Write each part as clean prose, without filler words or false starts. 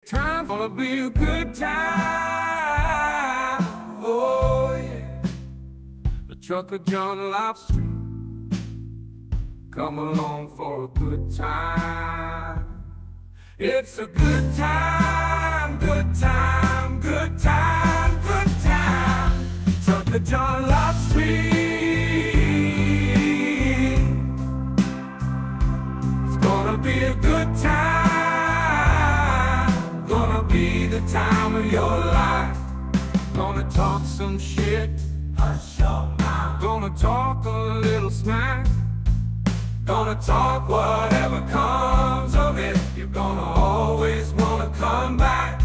Time gonna be a good time. Oh yeah. The truck of John Lobster. Come along for a good time. It's a good time, good time, good time, good time. Truck of John Lobster. It's gonna be a good time. Gonna be the time of your life. Gonna talk some shit. Hush your mouth. Gonna talk a little smack. Gonna talk whatever comes of it. You're gonna always wanna come back.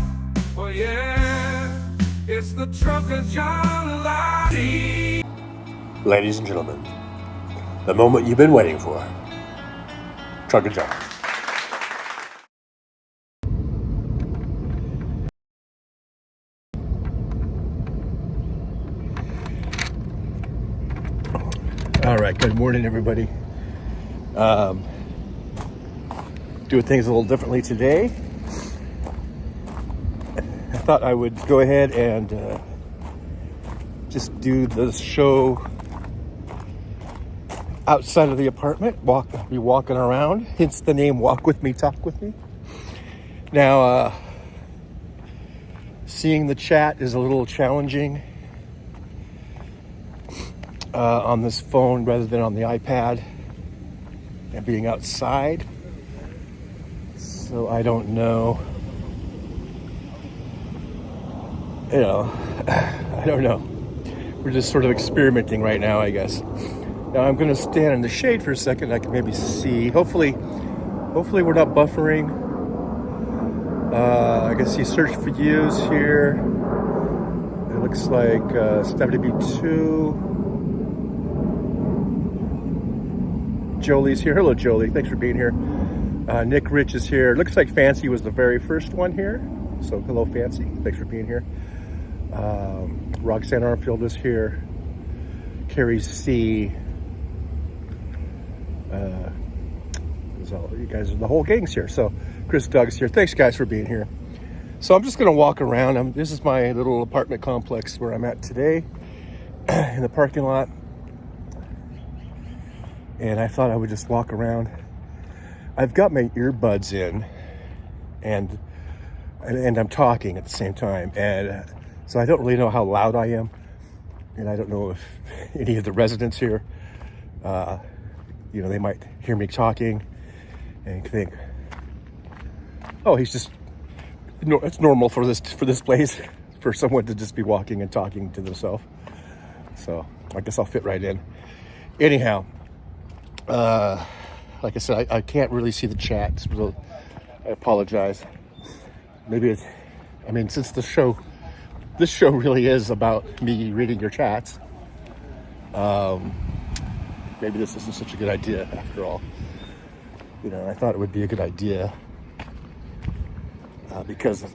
Oh yeah, it's the truck of John Lobster. Ladies and gentlemen, the moment you've been waiting for. Truck of John. All right, good morning, everybody. Doing things a little differently today. I thought I would go ahead and just do the show outside of the apartment. Be walking around. Hence the name "Walk with Me, Talk with Me." Now, seeing the chat is a little challenging on this phone rather than on the iPad, and being outside. So I don't know. I don't know. We're just sort of experimenting right now, I guess. Now I'm going to stand in the shade for a second. I can maybe see. Hopefully we're not buffering. I can see search for views here. It looks like StepDB2. Jolie's here. Hello, Jolie. Thanks for being here. Nick Rich is here. Looks like Fancy was the very first one here. So hello, Fancy. Thanks for being here. Roxanne Armfield is here. Carrie C. You guys, the whole gang's here. So Chris Doug's here. Thanks, guys, for being here. So I'm just going to walk around. This is my little apartment complex where I'm at today in the parking lot. And I thought I would just walk around. I've got my earbuds in, and I'm talking at the same time, and so I don't really know how loud I am, and I don't know if any of the residents here, they might hear me talking and think, oh, it's normal for this place for someone to just be walking and talking to themselves. So I guess I'll fit right in. Anyhow. Like I said, I can't really see the chat, so I apologize. Maybe since this show really is about me reading your chats, maybe this isn't such a good idea after all. I thought it would be a good idea because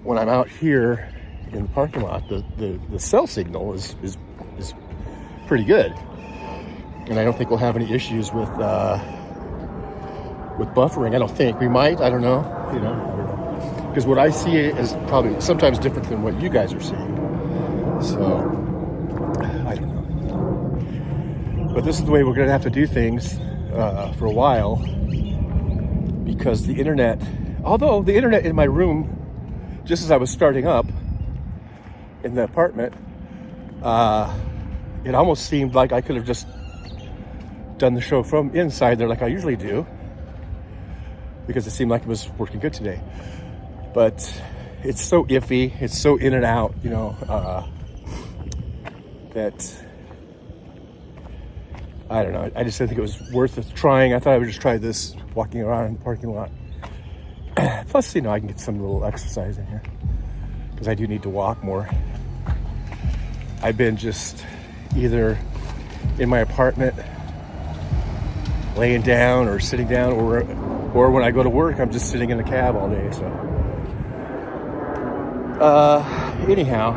when I'm out here in the parking lot, the cell signal is pretty good. And I don't think we'll have any issues with buffering. I don't think we might. I don't know. I don't know. Because what I see is probably sometimes different than what you guys are seeing. So I don't know. But this is the way we're going to have to do things for a while, because the internet. Although the internet in my room, just as I was starting up in the apartment, it almost seemed like I could have just done the show from inside there like I usually do, because it seemed like it was working good today. But it's so iffy, it's so in and out, that I don't know. I just didn't think it was worth trying. I thought I would just try this walking around in the parking lot. Plus, I can get some little exercise in here, because I do need to walk more. I've been just either in my apartment laying down or sitting down, or when I go to work, I'm just sitting in a cab all day. So, anyhow,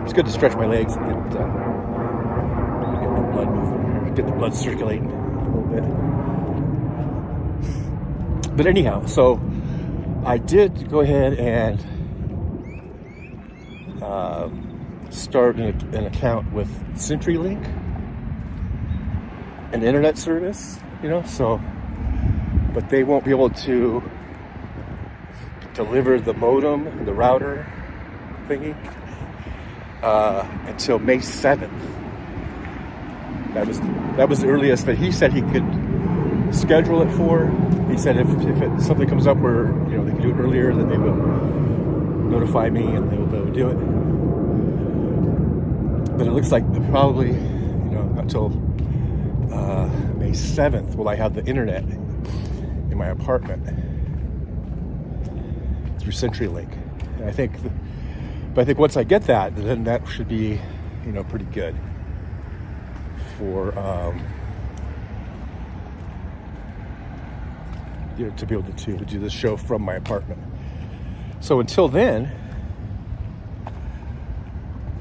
it's good to stretch my legs and get the blood moving, get the blood circulating a little bit. But anyhow, so I did go ahead and start an account with CenturyLink, an internet service, so, but they won't be able to deliver the modem, the router thingy, until May 7th. That was the earliest that he said he could schedule it for. He said if something comes up where they can do it earlier, then they will notify me and they will be able to do it. But it looks like probably until May 7th will I have the internet in my apartment through CenturyLink. And I think once I get that, then that should be pretty good for to be able to do this show from my apartment. So until then,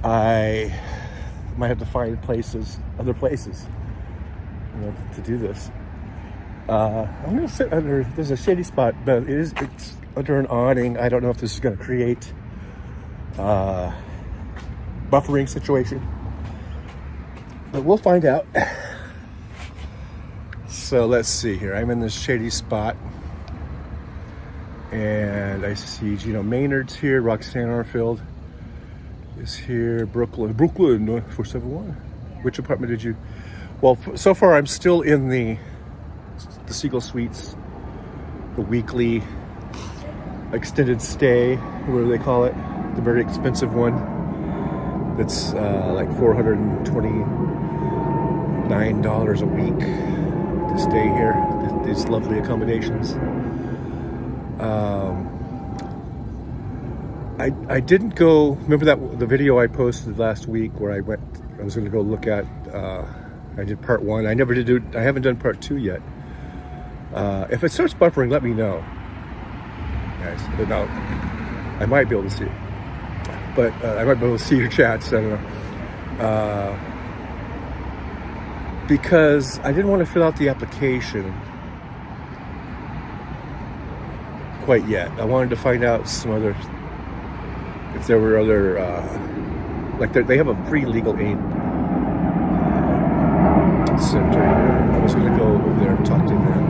I might have to find other places, to do this. I'm gonna sit under. There's a shady spot, but it's under an awning. I don't know if this is gonna create buffering situation, but we'll find out. So let's see here. I'm in this shady spot, and I see Gino Maynard's here. Roxanne Arfield is here. Brooklyn 471. Which apartment did you? Well, so far I'm still in the Seagull Suites, the weekly extended stay, whatever they call it, the very expensive one. That's like $429 a week to stay here. These lovely accommodations. I didn't go. Remember the video I posted last week where I was going to go look at. I did part 1. I haven't done part 2 yet. If it starts buffering, let me know, guys. But no, I might be able to see it. But I might be able to see your chats. I don't know. Because I didn't want to fill out the application quite yet. I wanted to find out if there were other, they have a free legal aid center here. I was going to go over there and talk to them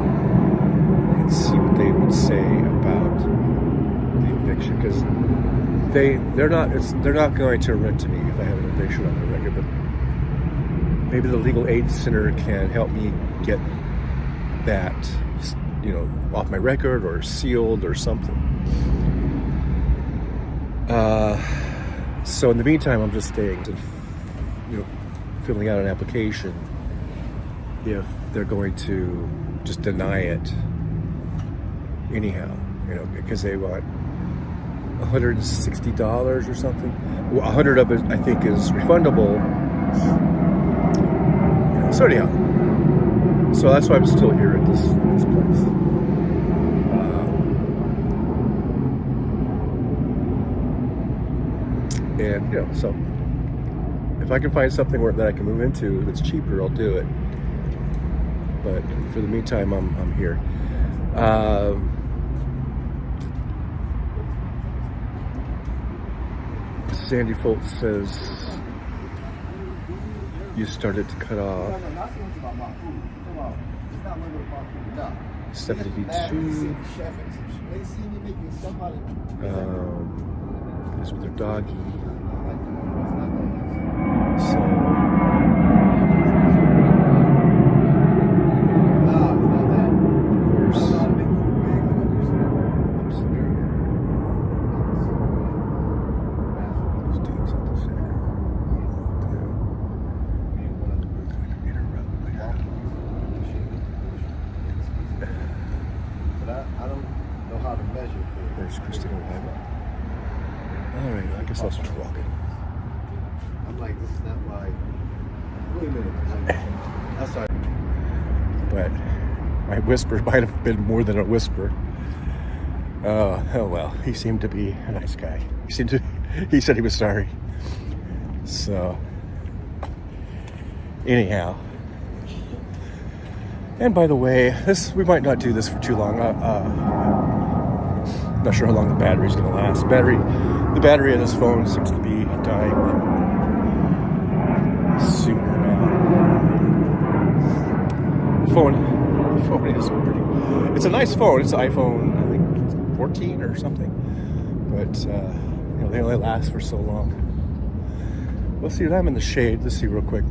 and see what they would say about the eviction, because they're not going to rent to me if I have an eviction on the record, but maybe the legal aid center can help me get that off my record or sealed or something. So in the meantime, I'm just staying and filling out an application if they're going to just deny it anyhow, because they want $160 or something. Well, 100 of it I think is refundable. So anyhow, so that's why I'm still here at this place. And so if I can find something that I can move into that's cheaper, I'll do it. But for the meantime, I'm here. Sandy Foltz says you started to cut off 72. Is with their doggy. So there's Christina Weber. All right, I guess I'll start walking. I'm like, this is not my. Wait a minute. That's all right. But my whisper might have been more than a whisper. Oh well, he seemed to be a nice guy. He said he was sorry. So anyhow, and by the way, we might not do this for too long. Not sure how long the battery's going to last. The battery of this phone seems to be dying sooner now. The phone is pretty. It's a nice phone. It's an iPhone, I think, 14 or something. But they only last for so long. Let's see. I'm in the shade. Let's see real quick.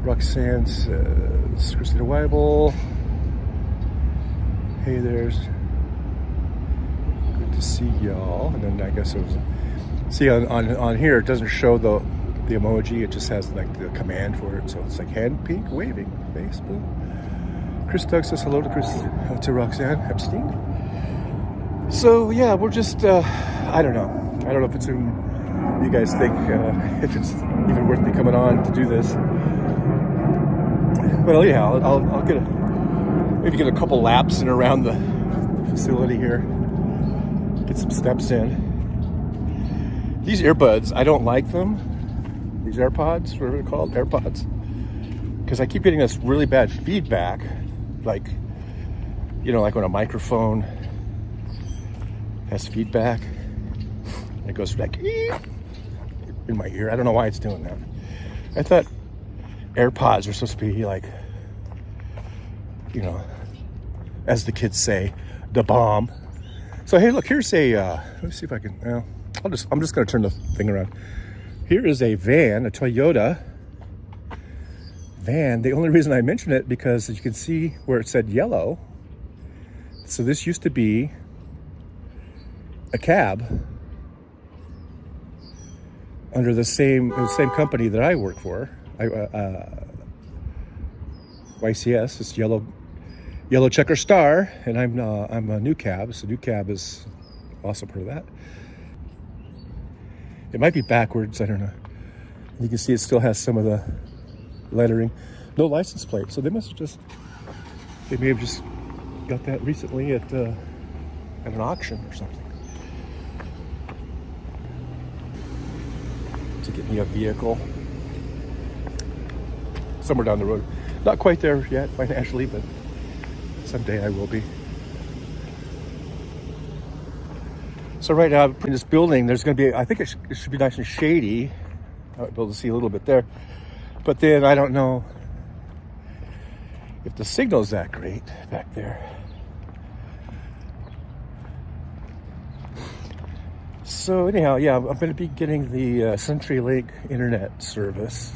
Roxanne says, Christina Weibel. Hey, there's good to see y'all. And then I guess it was. See on here it doesn't show the emoji. It just has like the command for it. So it's like hand pink waving face blue. Chris Doug says hello to Roxanne Epstein. So yeah, we're just I don't know. I don't know if it's in. You guys think if it's even worth me coming on to do this? Well, yeah, I'll maybe get a couple laps in around the facility here. Get some steps in. These earbuds, I don't like them. These AirPods, whatever they're called, AirPods, because I keep getting this really bad feedback, like like when a microphone has feedback, and it goes like in my ear. I don't know why it's doing that. I thought AirPods are supposed to be like, as the kids say, the bomb. So hey, look, here's a. Let me see if I can. Well, I'm just going to turn the thing around. Here is a van, a Toyota van. The only reason I mention it because as you can see where it said yellow. So this used to be a cab under the same company that I work for. YCS, it's yellow checker star, and I'm a new cab. So new cab is also part of that. It might be backwards, I don't know. You can see it still has some of the lettering. No license plate, so they may have just got that recently at an auction or something. To get me a vehicle somewhere down the road. Not quite there yet financially, but someday I will be. So right now in this building, there's going to be, I think it should be nice and shady. I might be able to see a little bit there. But then I don't know if the signal's that great back there. So anyhow, yeah, I'm going to be getting the CenturyLink internet service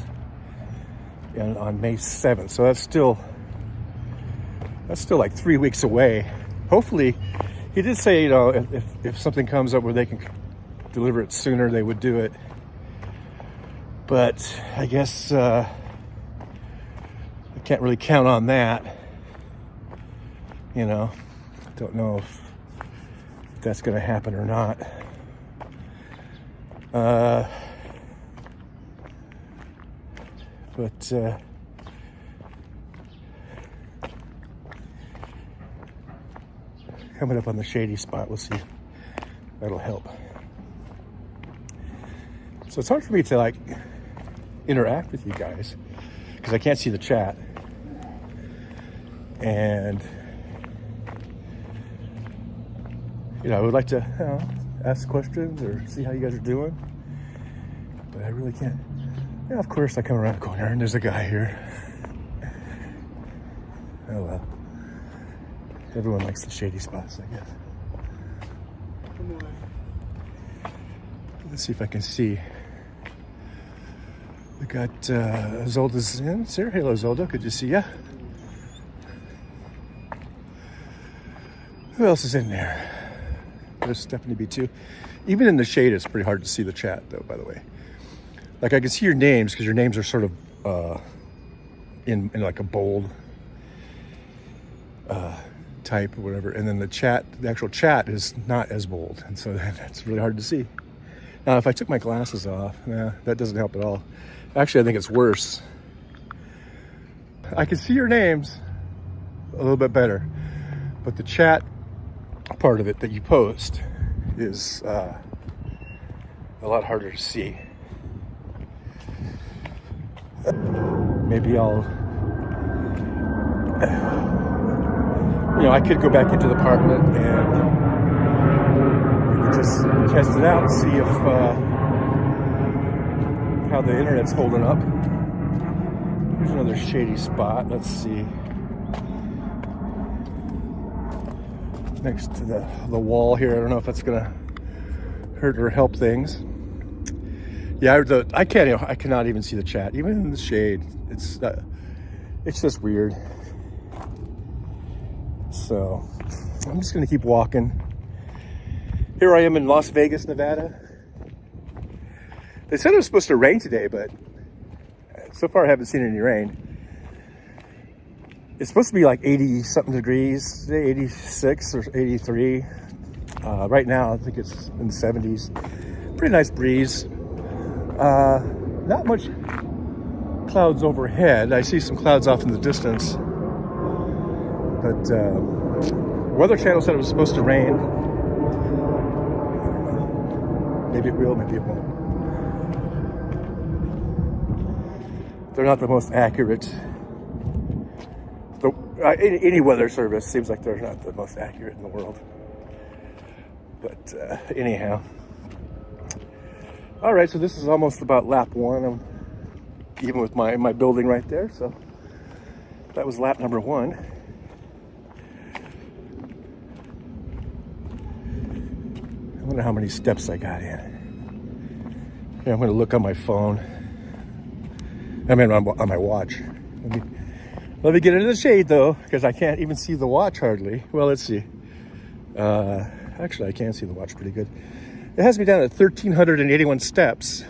on May 7th. So that's still like 3 weeks away. Hopefully, he did say, if something comes up where they can deliver it sooner, they would do it. But I guess I can't really count on that. Don't know if that's going to happen or not. But coming up on the shady spot, we'll see. That'll help. So it's hard for me to interact with you guys because I can't see the chat. And I would like to ask questions or see how you guys are doing, but I really can't. Yeah, of course I come around the corner and there's a guy here. Oh well. Everyone likes the shady spots, I guess. Come on. Let's see if I can see. We got Zolda's in. Sarah, hello Zolda, good to see ya. Who else is in there? There's Stephanie B2. Even in the shade, it's pretty hard to see the chat, though, by the way. Like, I can see your names, because your names are sort of in like a bold type or whatever. And then the actual chat is not as bold. And so that's really hard to see. Now, if I took my glasses off, that doesn't help at all. Actually, I think it's worse. I can see your names a little bit better. But the chat part of it that you post is a lot harder to see. Maybe I'll I could go back into the apartment and maybe just test it out and see if how the internet's holding up. Here's another shady spot. Let's see. Next to the wall here. I don't know if that's gonna hurt or help things. Yeah, I cannot even see the chat, even in the shade. It's just weird. So I'm just gonna keep walking. Here I am in Las Vegas, Nevada. They said it was supposed to rain today, but so far I haven't seen any rain. It's supposed to be like 80 something degrees today, 86 or 83. Right now I think it's in the 70s. Pretty nice breeze. Not much clouds overhead. I see some clouds off in the distance. But Weather Channel said it was supposed to rain. Maybe it will, maybe it won't. They're not the most accurate. Any weather service seems like they're not the most accurate in the world. But anyhow. All right, so this is almost about lap one. I'm even with my building right there. So that was lap number one. I wonder how many steps I got in. Yeah, I'm going to look on my phone. I mean, on my watch. Let me get into the shade, though, because I can't even see the watch hardly. Well, let's see. Actually, I can see the watch pretty good. It has me down at 1,381 steps.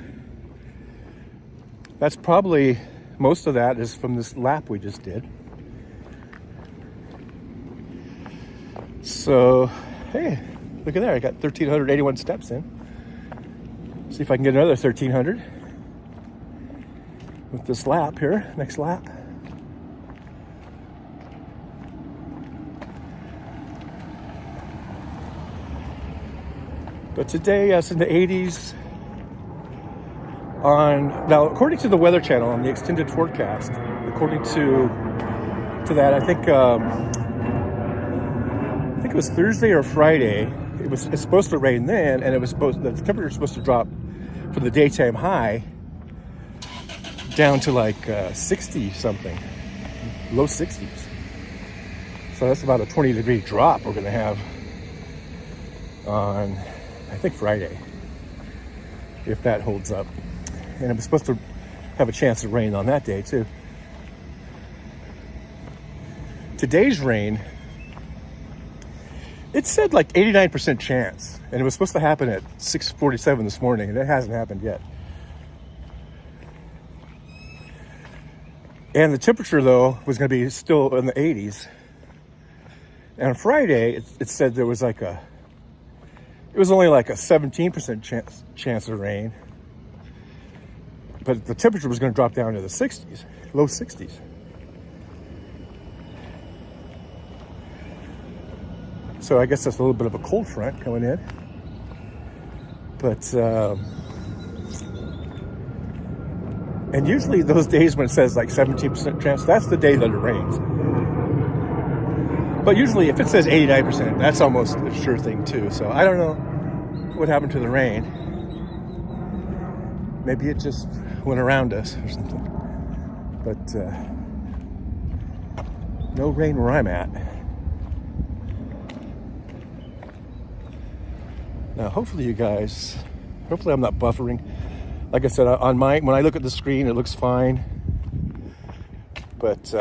That's probably, most of that is from this lap we just did. So, hey, look at there. I got 1,381 steps in. See if I can get another 1,300 with this lap here, next lap. But today, it's in the 80s. Now, according to the Weather Channel on the extended forecast, according to that, I think it was Thursday or Friday. It's supposed to rain then, and the temperature was supposed to drop for the daytime high down to like 60 something, low 60s. So that's about a 20-degree drop we're going to have on, I think, Friday, if that holds up. And it was supposed to have a chance of rain on that day too. Today's rain, it said like 89% chance, and it was supposed to happen at 6:47 this morning, and it hasn't happened yet. And the temperature, though, was going to be still in the 80s. And on Friday, it said there was it was only like a 17% chance of rain. But the temperature was going to drop down to the 60s, low 60s. So I guess that's a little bit of a cold front coming in. But, and usually those days when it says like 17% chance, that's the day that it rains. But usually if it says 89%, that's almost a sure thing too. So I don't know what happened to the rain. Maybe it just went around us or something. But no rain where I'm at. Now, hopefully I'm not buffering. Like I said, when I look at the screen, it looks fine. But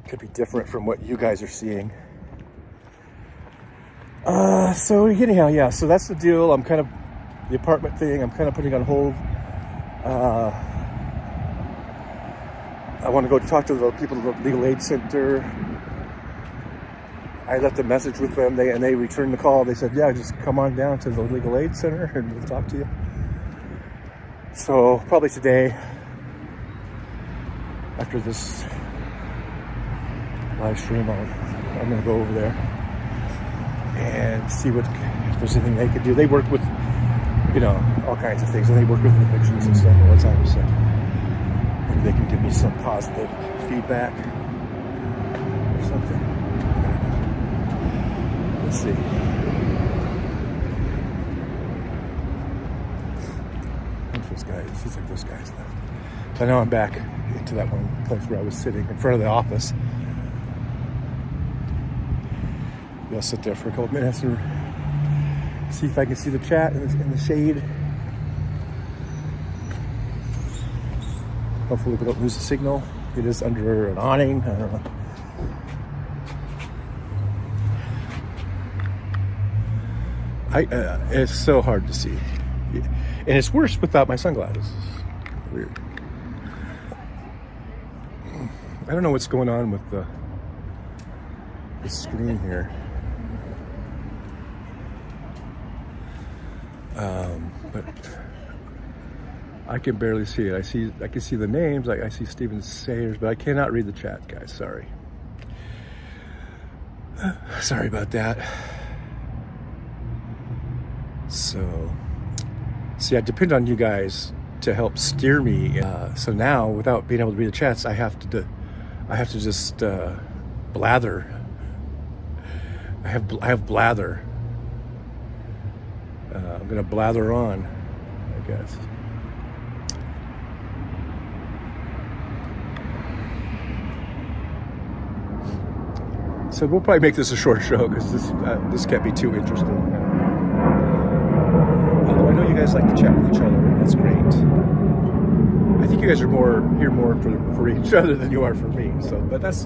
could be different from what you guys are seeing. So anyhow, yeah, so that's the deal. The apartment thing, I'm kind of putting on hold. I want to go talk to the people at the Legal Aid Center. I left a message with them, and they returned the call. They said, yeah, just come on down to the Legal Aid Center and we'll talk to you. So probably today, after this live stream, I'm going to go over there and see if there's anything they could do. They work with, all kinds of things, and they work with evictions and stuff all the time. So maybe they can give me some positive feedback or something. Let's see. Those guys, it seems like those guys left. So now I'm back into that one place where I was sitting in front of the office. Maybe I'll sit there for a couple minutes and see if I can see the chat in the shade. Hopefully we don't lose the signal. It is under an awning. I don't know. It's so hard to see. And it's worse without my sunglasses. Weird. I don't know what's going on with the screen here. But I can barely see it. I can see the names. I see Steven Sayers, but I cannot read the chat, guys. Sorry. Sorry about that. So, see, I depend on you guys to help steer me. So now, without being able to read the chats, I have to just blather. I have blather. I'm gonna blather on, I guess. So we'll probably make this a short show because this can't be too interesting. Although I know you guys like to chat with each other, and that's great. I think you guys are here more for each other than you are for me. So, but that's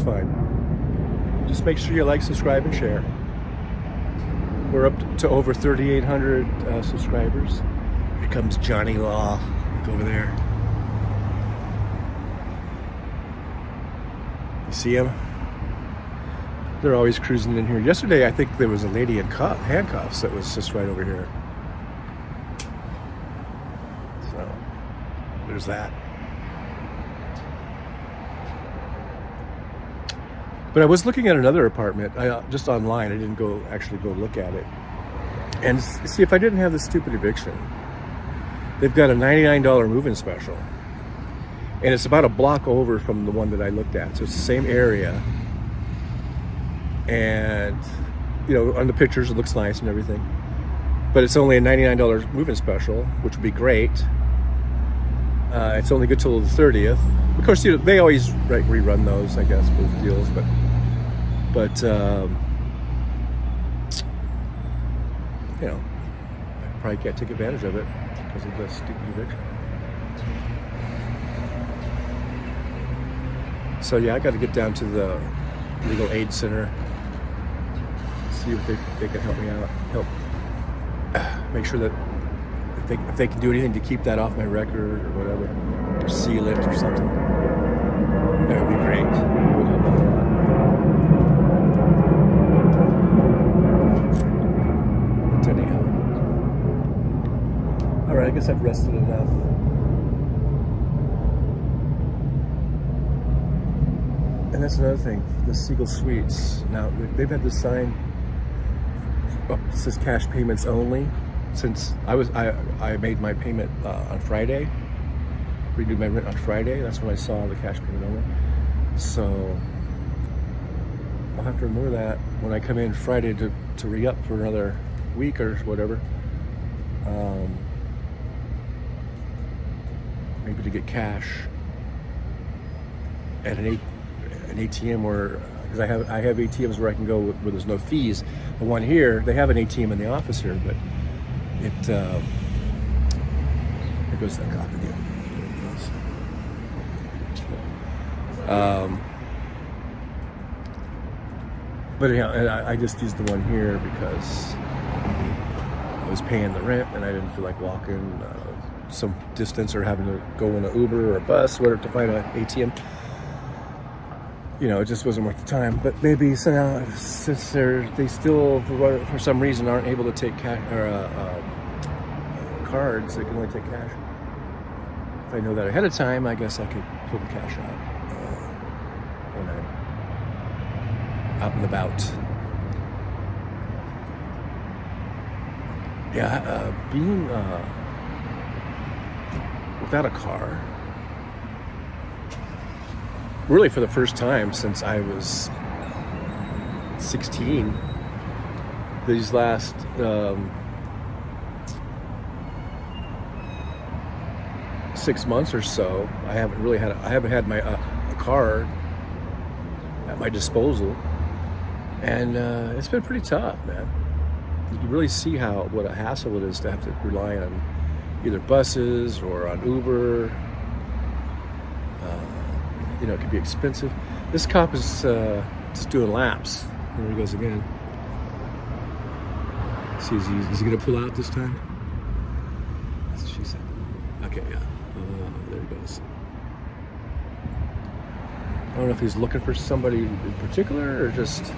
fine. Just make sure you like, subscribe, and share. We're up to over 3,800 subscribers. Here comes Johnny Law. Look over there. You see him? They're always cruising in here. Yesterday, I think there was a lady in handcuffs that was just right over here. So, there's that. But I was looking at another apartment, just online. I didn't actually go look at it. And see, if I didn't have this stupid eviction, they've got a $99 move-in special. And it's about a block over from the one that I looked at. So it's the same area. And, you know, on the pictures it looks nice and everything. But it's only a $99 move-in special, which would be great. It's only good till the 30th. Of course, you know, they always rerun those, I guess, both deals. But you know, I probably can't take advantage of it because of the stupid eviction. So yeah, I got to get down to the legal aid center, see if they can help me out, make sure that if they can do anything to keep that off my record or whatever, or seal it or something, that would be great. It would help out a lot. But anyhow, all right, I guess I've rested enough. And that's another thing, the Siegel Suites. Now, they've had this sign that says cash payments only since I made my payment on Friday. Renewed my rent on Friday. That's when I saw the cash payment only. So I'll have to remember that when I come in Friday to re-up for another week or whatever. Maybe to get cash at an ATM, or because I have ATMs where I can go where there's no fees. The one here, they have an ATM in the office here, but there goes that copy deal. There it goes. But anyhow, I just used the one here because I was paying the rent and I didn't feel like walking some distance or having to go in an Uber or a bus or whatever to find an ATM. You know, it just wasn't worth the time. But maybe so now, since they still, for some reason, aren't able to take cash or cards, they can only take cash. If I know that ahead of time, I guess I could pull the cash out when I'm out and about. Yeah, being without a car really for the first time since I was 16, these last 6 months or so, I haven't had my a car at my disposal, and it's been pretty tough, man. You really see what a hassle it is to have to rely on either buses or on Uber. It can be expensive. This cop is just doing laps. There he goes again. See, is he going to pull out this time? That's what she said. Okay, yeah. There he goes. I don't know if he's looking for somebody in particular or just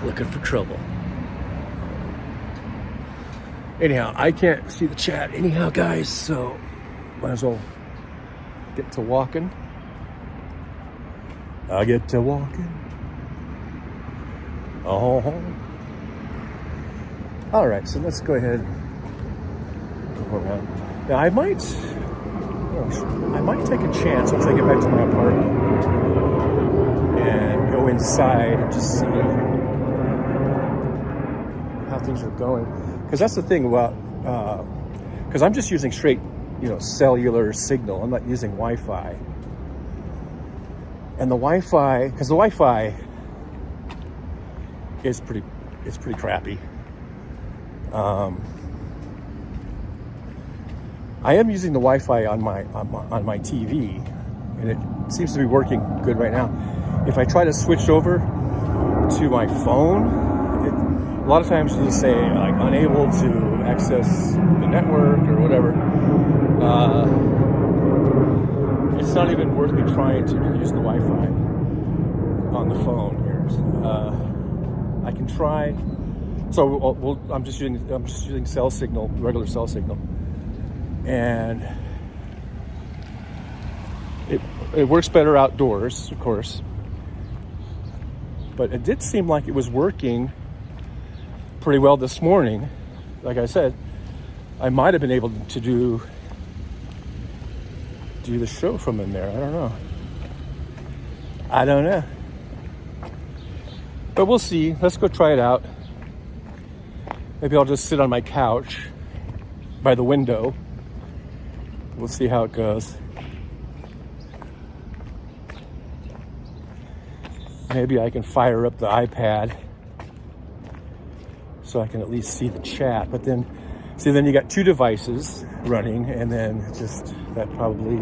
looking for trouble. Anyhow, I can't see the chat anyhow, guys, so might as well get to walking. I get to walking. Oh. All right, so let's go ahead. Go around. Now, I might take a chance once I get back to my apartment and go inside and just see how things are going. Because that's the thing about, because I'm just using straight, cellular signal. I'm not using Wi-Fi. And the Wi-Fi is pretty crappy. I am using the Wi-Fi on my TV, and it seems to be working good right now. If I try to switch over to my phone, a lot of times you just say like unable to access the network or whatever. It's not even worth me trying to use the Wi-Fi on the phone here. I can try. So I'm just using cell signal, regular cell signal, and it works better outdoors, of course. But it did seem like it was working pretty well this morning. Like I said, I might have been able to do the show from in there. I don't know. But we'll see. Let's go try it out. Maybe I'll just sit on my couch by the window. We'll see how it goes. Maybe I can fire up the iPad so I can at least see the chat. But then you got two devices running, and then that probably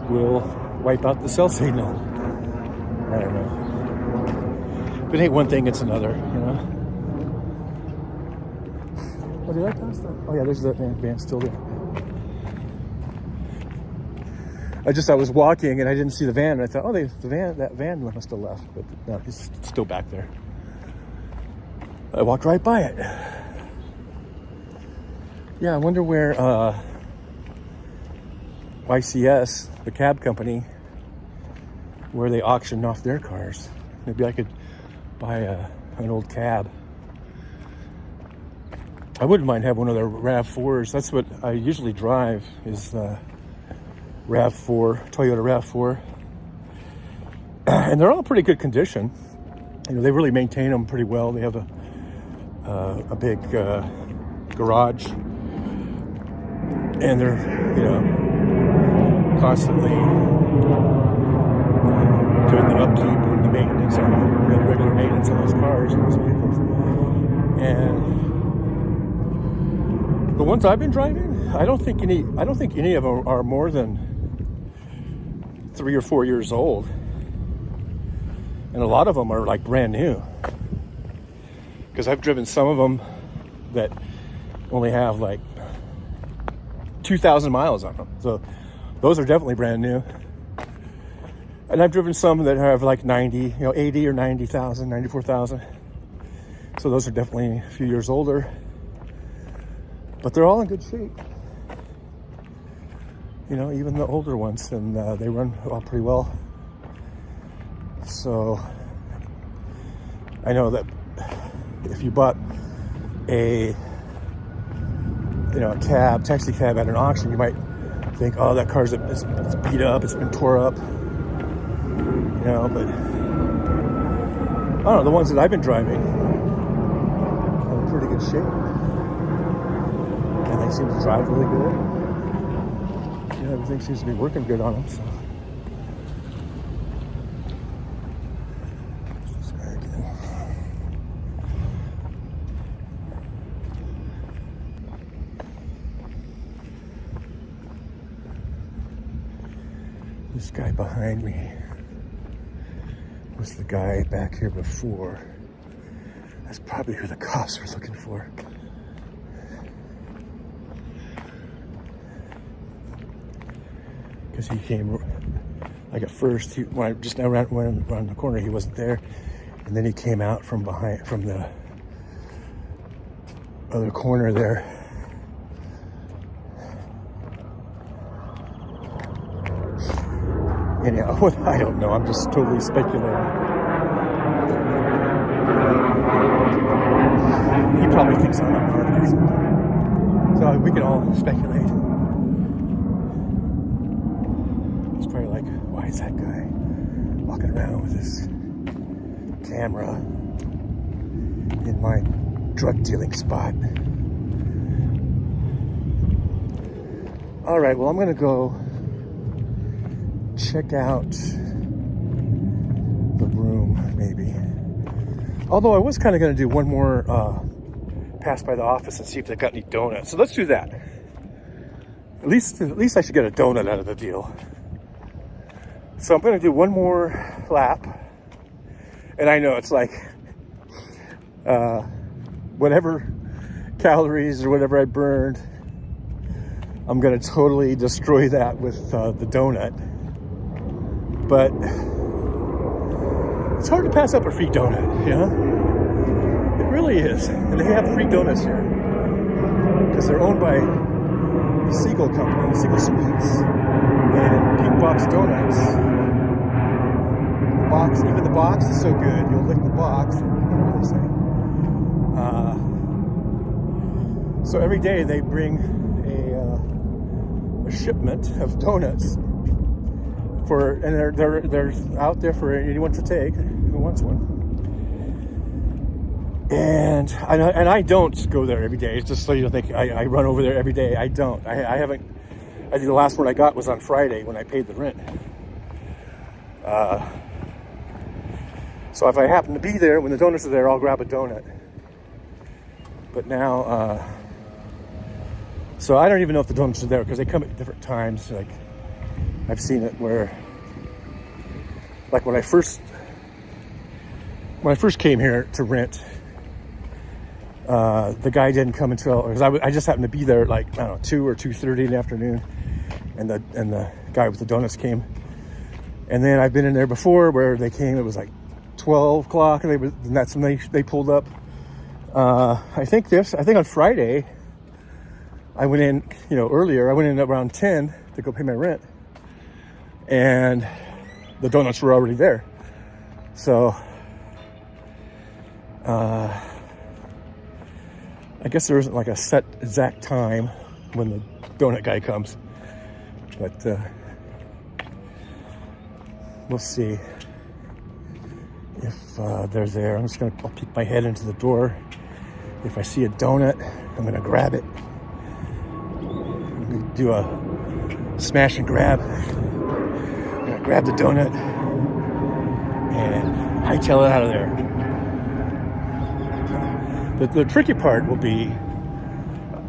will wipe out the cell signal. I don't know. If it ain't one thing, it's another, Oh, did I pass that? Oh yeah, there's that van still there. I was walking and I didn't see the van, and I thought, that van must have left, but no, he's still back there. I walked right by it. Yeah, I wonder where YCS, the cab company, where they auction off their cars. Maybe I could buy an old cab. I wouldn't mind having one of their RAV4s. That's what I usually drive, is the RAV4, Toyota RAV4. And they're all in pretty good condition. They really maintain them pretty well. They have a big garage. And they're, constantly doing the upkeep and the maintenance on the regular maintenance on those cars and those vehicles. And the ones I've been driving, I don't think any of them are more than 3 or 4 years old. And a lot of them are like brand new. Because I've driven some of them that only have like 2,000 miles on them. So those are definitely brand new. And I've driven some that have like 80 or 90,000, 94,000. So those are definitely a few years older. But they're all in good shape. Even the older ones, and they run all pretty well. So I know that if you bought a taxi cab at an auction, you might think, oh, that car's it's beat up, it's been tore up. you know, but I don't know, the ones that I've been driving are in pretty good shape. And they seem to drive really good. You know, everything seems to be working good on them, so. This guy again. This guy behind me was the guy back here before. That's probably who the cops were looking for. Because he came, like at first, when I just now went around the corner, he wasn't there. And then he came out from behind, from the other corner there. Anyhow, I don't know. I'm just totally speculating. He probably thinks I'm a narc or something. So we can all speculate. He's probably like, why is that guy walking around with his camera in my drug dealing spot? All right, well, I'm going to go check out the room, maybe. Although I was kind of going to do one more pass by the office and see if they got any donuts. So let's do that. At least I should get a donut out of the deal. So I'm going to do one more lap. And I know it's like whatever calories or whatever I burned, I'm going to totally destroy that with the donut. But it's hard to pass up a free donut, you know? It really is. And they have free donuts here because they're owned by the Siegel Company, Siegel Sweets, and Pink Box Donuts. Even the box is so good, you'll lick the box, whatever they say. So every day they bring a shipment of donuts. And they're out there for anyone to take who wants one. And I don't go there every day. It's just so you don't think I run over there every day. I don't. I haven't. I think the last one I got was on Friday when I paid the rent. So if I happen to be there when the donuts are there, I'll grab a donut. But now, so I don't even know if the donuts are there because they come at different times. Like I've seen it where, like when I first came here to rent, the guy didn't come until, because I just happened to be there at like, I don't know, 2 or 2:30 in the afternoon, and the guy with the donuts came. And then I've been in there before where they came, it was like 12 o'clock, and that's when they pulled up. I think on Friday, I went in, earlier, I went in around 10 to go pay my rent, and the donuts were already there. So, I guess there isn't like a set exact time when the donut guy comes, but we'll see if they're there. I'll peek my head into the door. If I see a donut, I'm gonna grab it. I'm gonna do a smash and grab. I'm gonna grab the donut and hightail it out of there. The tricky part will be,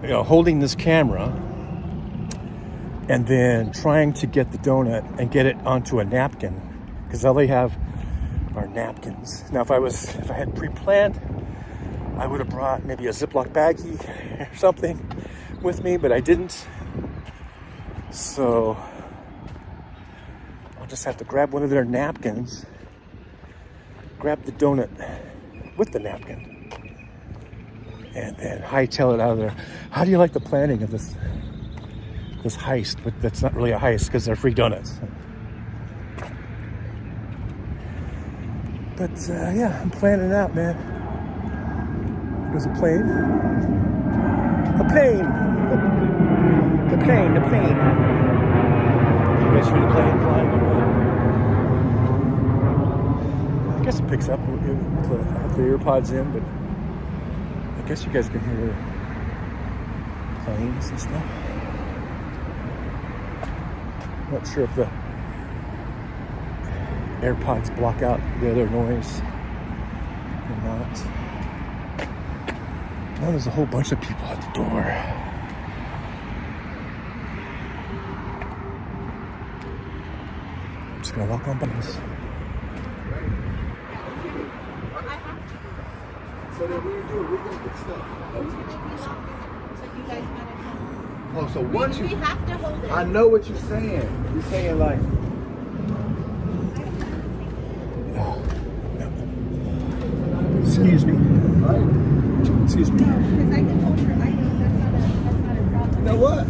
holding this camera and then trying to get the donut and get it onto a napkin, because all they have are napkins. Now, if I had pre-planned, I would have brought maybe a Ziploc baggie or something with me, but I didn't. So I'll just have to grab one of their napkins, grab the donut with the napkin, and then hightail it out of there. How do you like the planning of this heist? But that's not really a heist because they're free donuts. But yeah, I'm planning it out, man. There's a plane. A plane. The plane. You guys hear the plane flying over there? I guess it picks up with the AirPods in, but I guess you guys can hear planes and stuff. Not sure if the AirPods block out the other noise or not. Now there's a whole bunch of people at the door. I'm just gonna walk on by this. So then we do, we're gonna get stuff. So you guys gotta come. Oh, so once We you, have to hold it. I know what you're saying. You're saying like, Excuse me. right? Excuse me. Because I can hold her item. That's not a problem. You know what?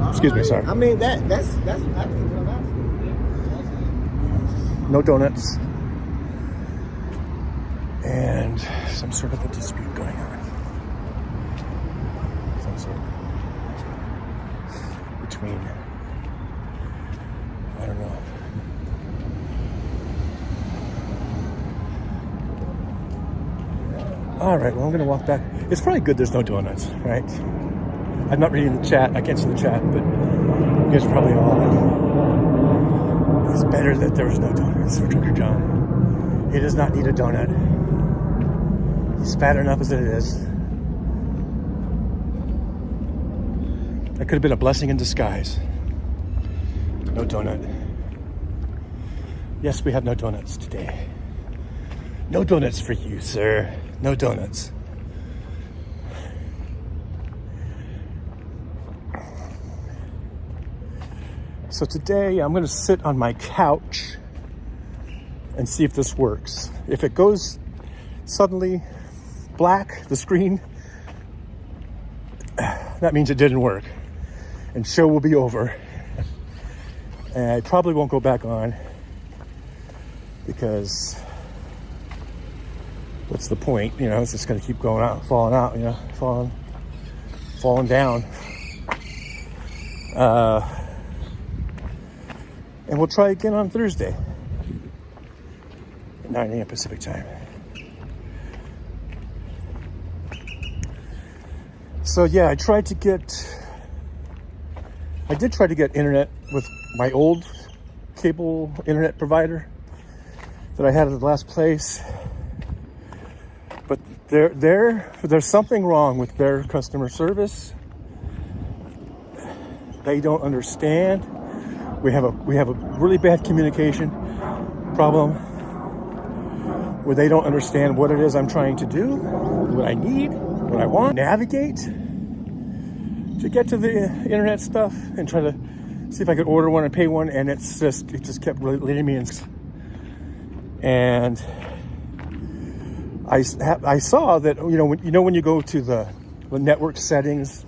Excuse me, sorry. I mean that's actually what I'm asking. No donuts. And some sort of a dispute going on. Some sort. Between, I don't know. All right, well, I'm going to walk back. It's probably good there's no donuts, right? I'm not reading the chat. I can't see the chat, but you guys are probably all like, it's better that there was no donuts for Trucker John. He does not need a donut. He's fat enough as it is. That could have been a blessing in disguise. No donut. Yes, we have no donuts today. No donuts for you, sir. No donuts. So today I'm going to sit on my couch and see if this works. If it goes suddenly black, the screen, that means it didn't work. And show will be over. And I probably won't go back on because what's the point? You know, it's just going to keep going out, falling out, you know, falling down. And we'll try again on Thursday at 9 a.m. Pacific time. So yeah, I did try to get internet with my old cable internet provider that I had at the last place. But there's something wrong with their customer service. They don't understand. We have a really bad communication problem where they don't understand what it is I'm trying to do, what I need, what I want. Navigate to get to the internet stuff and try to see if I could order one and pay one, and it just kept leading me in. And I saw that when you go to the network settings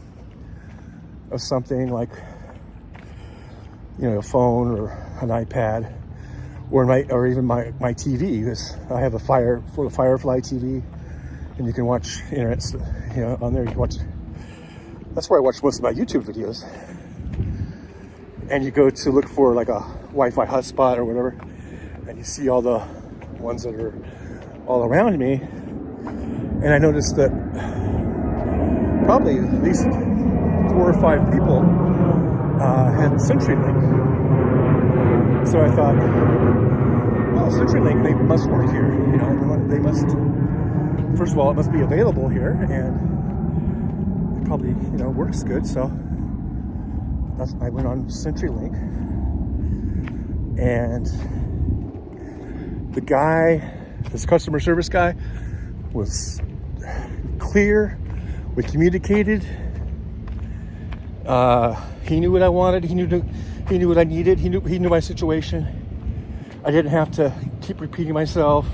of something like a phone or an iPad or even my TV, because I have a Firefly TV, and you can watch internet on there. You can watch. That's where I watch most of my YouTube videos. And you go to look for like a Wi-Fi hotspot or whatever, and you see all the ones that are all around me. And I noticed that probably at least 4 or 5 people had CenturyLink. So I thought, well, CenturyLink, they must work here. They must. First of all, it must be available here, and it probably works good. So I went on CenturyLink, and the guy, this customer service guy, was clear. We communicated. He knew what I wanted. He knew what I needed. He knew my situation. I didn't have to keep repeating myself,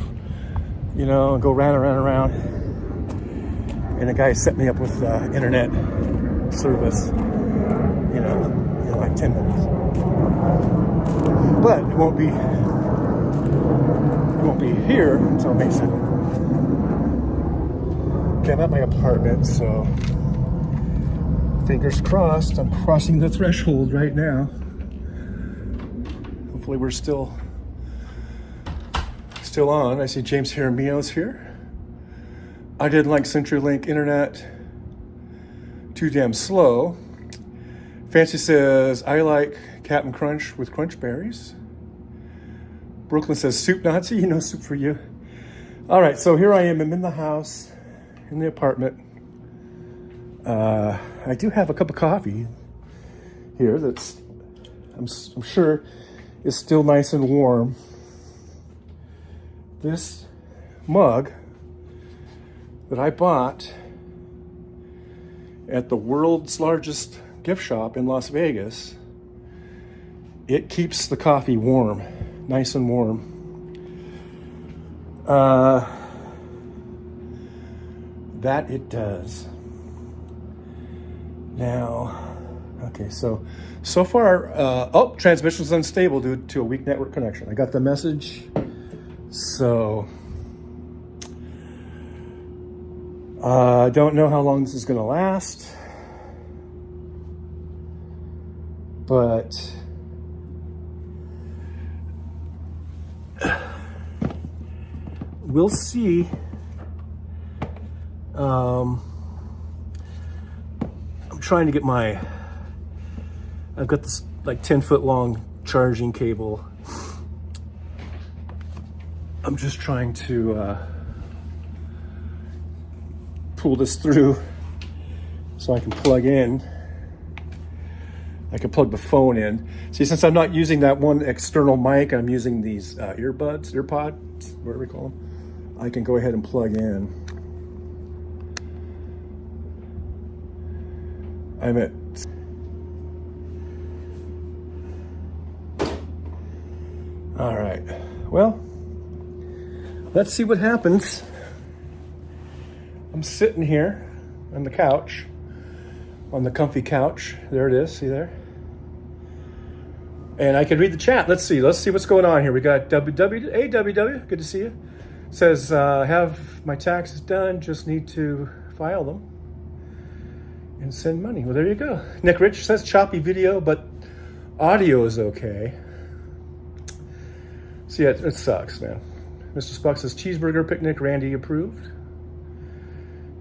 and go round. And the guy set me up with internet service, in like 10 minutes. But it won't be here until May 7th. Okay, I'm at my apartment, so fingers crossed. I'm crossing the threshold right now. Hopefully we're still still on. I see James Jaramillo's here. I didn't like CenturyLink internet. Too damn slow. Fancy says, I like Captain Crunch with crunch berries. Brooklyn says, soup Nazi, you know soup for you. All right, so here I am. I'm in the house, in the apartment. I do have a cup of coffee here that's, I'm sure, is still nice and warm. This mug that I bought at the world's largest gift shop in Las Vegas, it keeps the coffee warm, nice and warm. That it does. Now, okay, so far, transmission's unstable due to a weak network connection. I got the message. So, I don't know how long this is going to last, but we'll see. I'm trying to get I've got this like 10-foot long charging cable. I'm just trying to pull this through so I can plug in. I can plug the phone in. See, since I'm not using that one external mic, I'm using these earpods, whatever we call them. I can go ahead and plug in. I'm at all right. Well, let's see what happens. I'm sitting here on the couch, on the comfy couch. There it is. See there? And I can read the chat. Let's see what's going on here. We got WW. Good to see you. Says, have my taxes done. Just need to file them and send money. Well, there you go. Nick Rich says choppy video, but audio is okay. See, it sucks, man. Mr. Spock says cheeseburger picnic. Randy approved.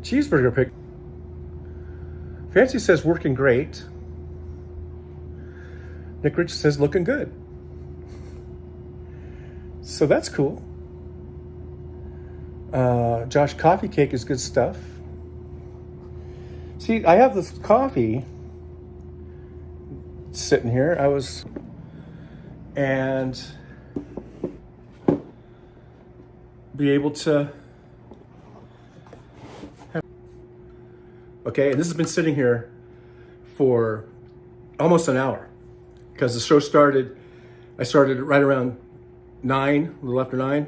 Cheeseburger picnic. Fancy says working great. Nick Rich says looking good. So that's cool. Josh, coffee cake is good stuff. See, I have this coffee sitting here. And be able to have, okay, and this has been sitting here for almost an hour because the show started, I started right around 9, a little after 9,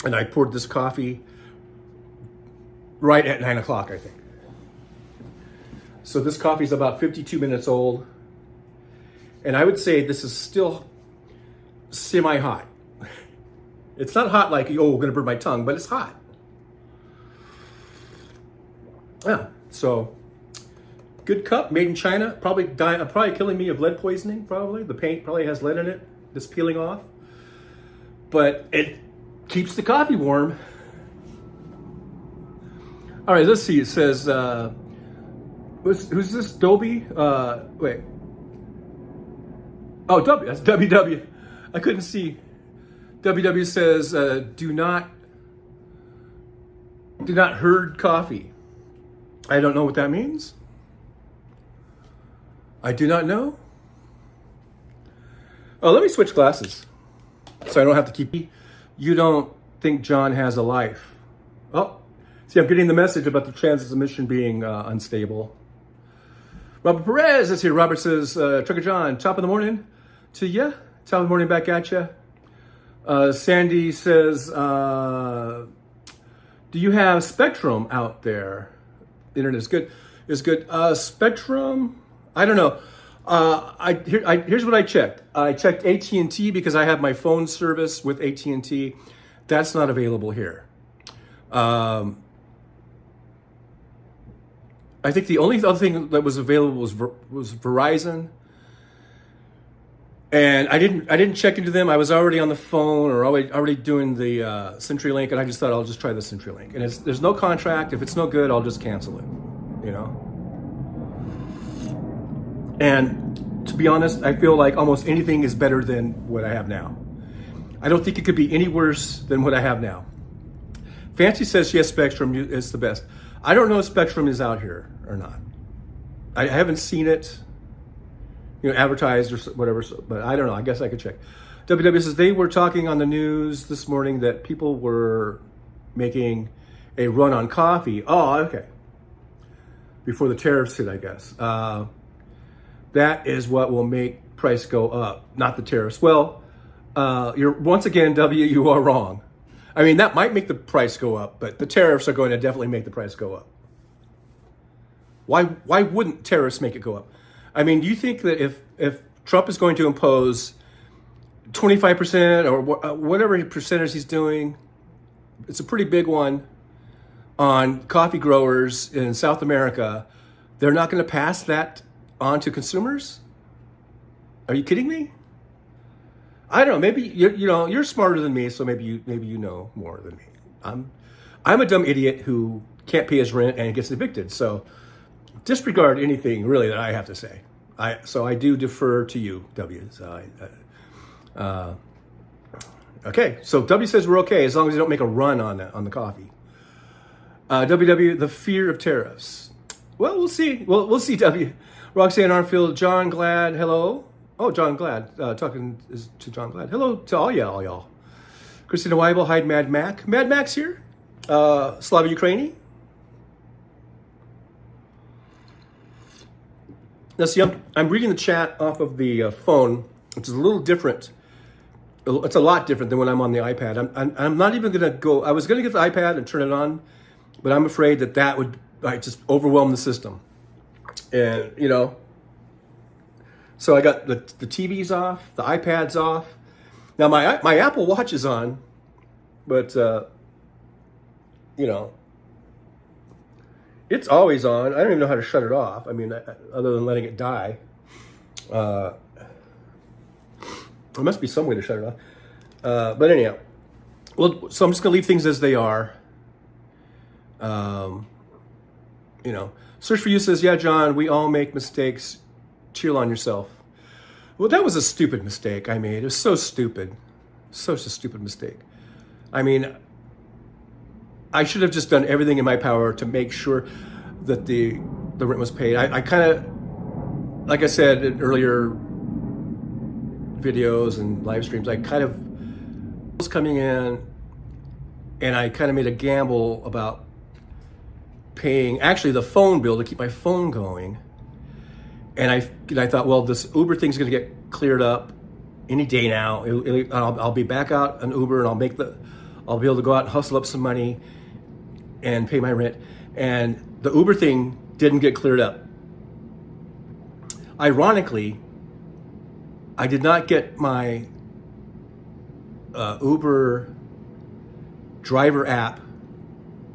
and I poured this coffee right at 9 o'clock, I think. So this coffee is about 52 minutes old. And I would say this is still semi-hot. It's not hot like, oh, we're gonna burn my tongue, but it's hot. Yeah, so good cup, made in China. Probably killing me of lead poisoning, probably. The paint probably has lead in it, that's peeling off. But it keeps the coffee warm. All right, let's see, it says, who's this? Dobie? Wait. Oh, W. That's WW. I couldn't see. WW says, do not herd coffee. I don't know what that means. I do not know. Oh, let me switch glasses so I don't have to keep. You don't think John has a life. Oh, see, I'm getting the message about the transmission being unstable. Robert Perez is here. Robert says, Trucker John, top of the morning to ya. Top of the morning back at ya. Sandy says, do you have Spectrum out there? The internet is good. Is good. Spectrum, I don't know. Here's what I checked. I checked AT&T because I have my phone service with AT&T. That's not available here. I think the only other thing that was available was Verizon. And I didn't check into them. I was already on the phone or already doing the CenturyLink, and I just thought I'll just try the CenturyLink. And there's no contract. If it's no good, I'll just cancel it. You know. And to be honest, I feel like almost anything is better than what I have now. I don't think it could be any worse than what I have now. Fancy says yes, Spectrum is the best. I don't know if Spectrum is out here or not. I haven't seen it, advertised or whatever, but I don't know. I guess I could check. WW says they were talking on the news this morning that people were making a run on coffee. Oh, okay. Before the tariffs hit, I guess. That is what will make price go up, not the tariffs. Well, you're once again, W, you are wrong. I mean, that might make the price go up, but the tariffs are going to definitely make the price go up. Why wouldn't tariffs make it go up? I mean, do you think that if Trump is going to impose 25% or whatever percentage he's doing, it's a pretty big one, on coffee growers in South America, they're not going to pass that on to consumers? Are you kidding me? I don't know. Maybe you're smarter than me, so maybe you know more than me. I'm a dumb idiot who can't pay his rent and gets evicted. So disregard anything really that I have to say. So I do defer to you, W. So okay. So W says we're okay as long as you don't make a run on the coffee. WW, the fear of tariffs. Well, we'll see. We'll see. W. Roxanne Armfield, John Glad, hello. Oh, John Glad, talking to John Glad. Hello to all y'all. Christina Weibel, hi, Mad Mac. Mad Mac's here. Slava Ukraini. Now, see, I'm reading the chat off of the phone, which is a little different. It's a lot different than when I'm on the iPad. I'm not even going to go. I was going to get the iPad and turn it on, but I'm afraid that would just overwhelm the system. And, so I got the TV's off, the iPad's off. Now my Apple Watch is on, but it's always on. I don't even know how to shut it off. I mean, other than letting it die. There must be some way to shut it off. But anyhow, well, so I'm just gonna leave things as they are. Search for You says, yeah, John, we all make mistakes. Chill on yourself. Well, that was a stupid mistake I made. It was so stupid. Such a stupid mistake. I mean, I should have just done everything in my power to make sure that the rent was paid. I kind of, like I said in earlier videos and live streams, I kind of was coming in and I kind of made a gamble about paying actually the phone bill to keep my phone going. And I thought, well, this Uber thing's going to get cleared up any day now. I'll be back out on Uber, and I'll be able to go out and hustle up some money and pay my rent. And the Uber thing didn't get cleared up. Ironically, I did not get my Uber driver app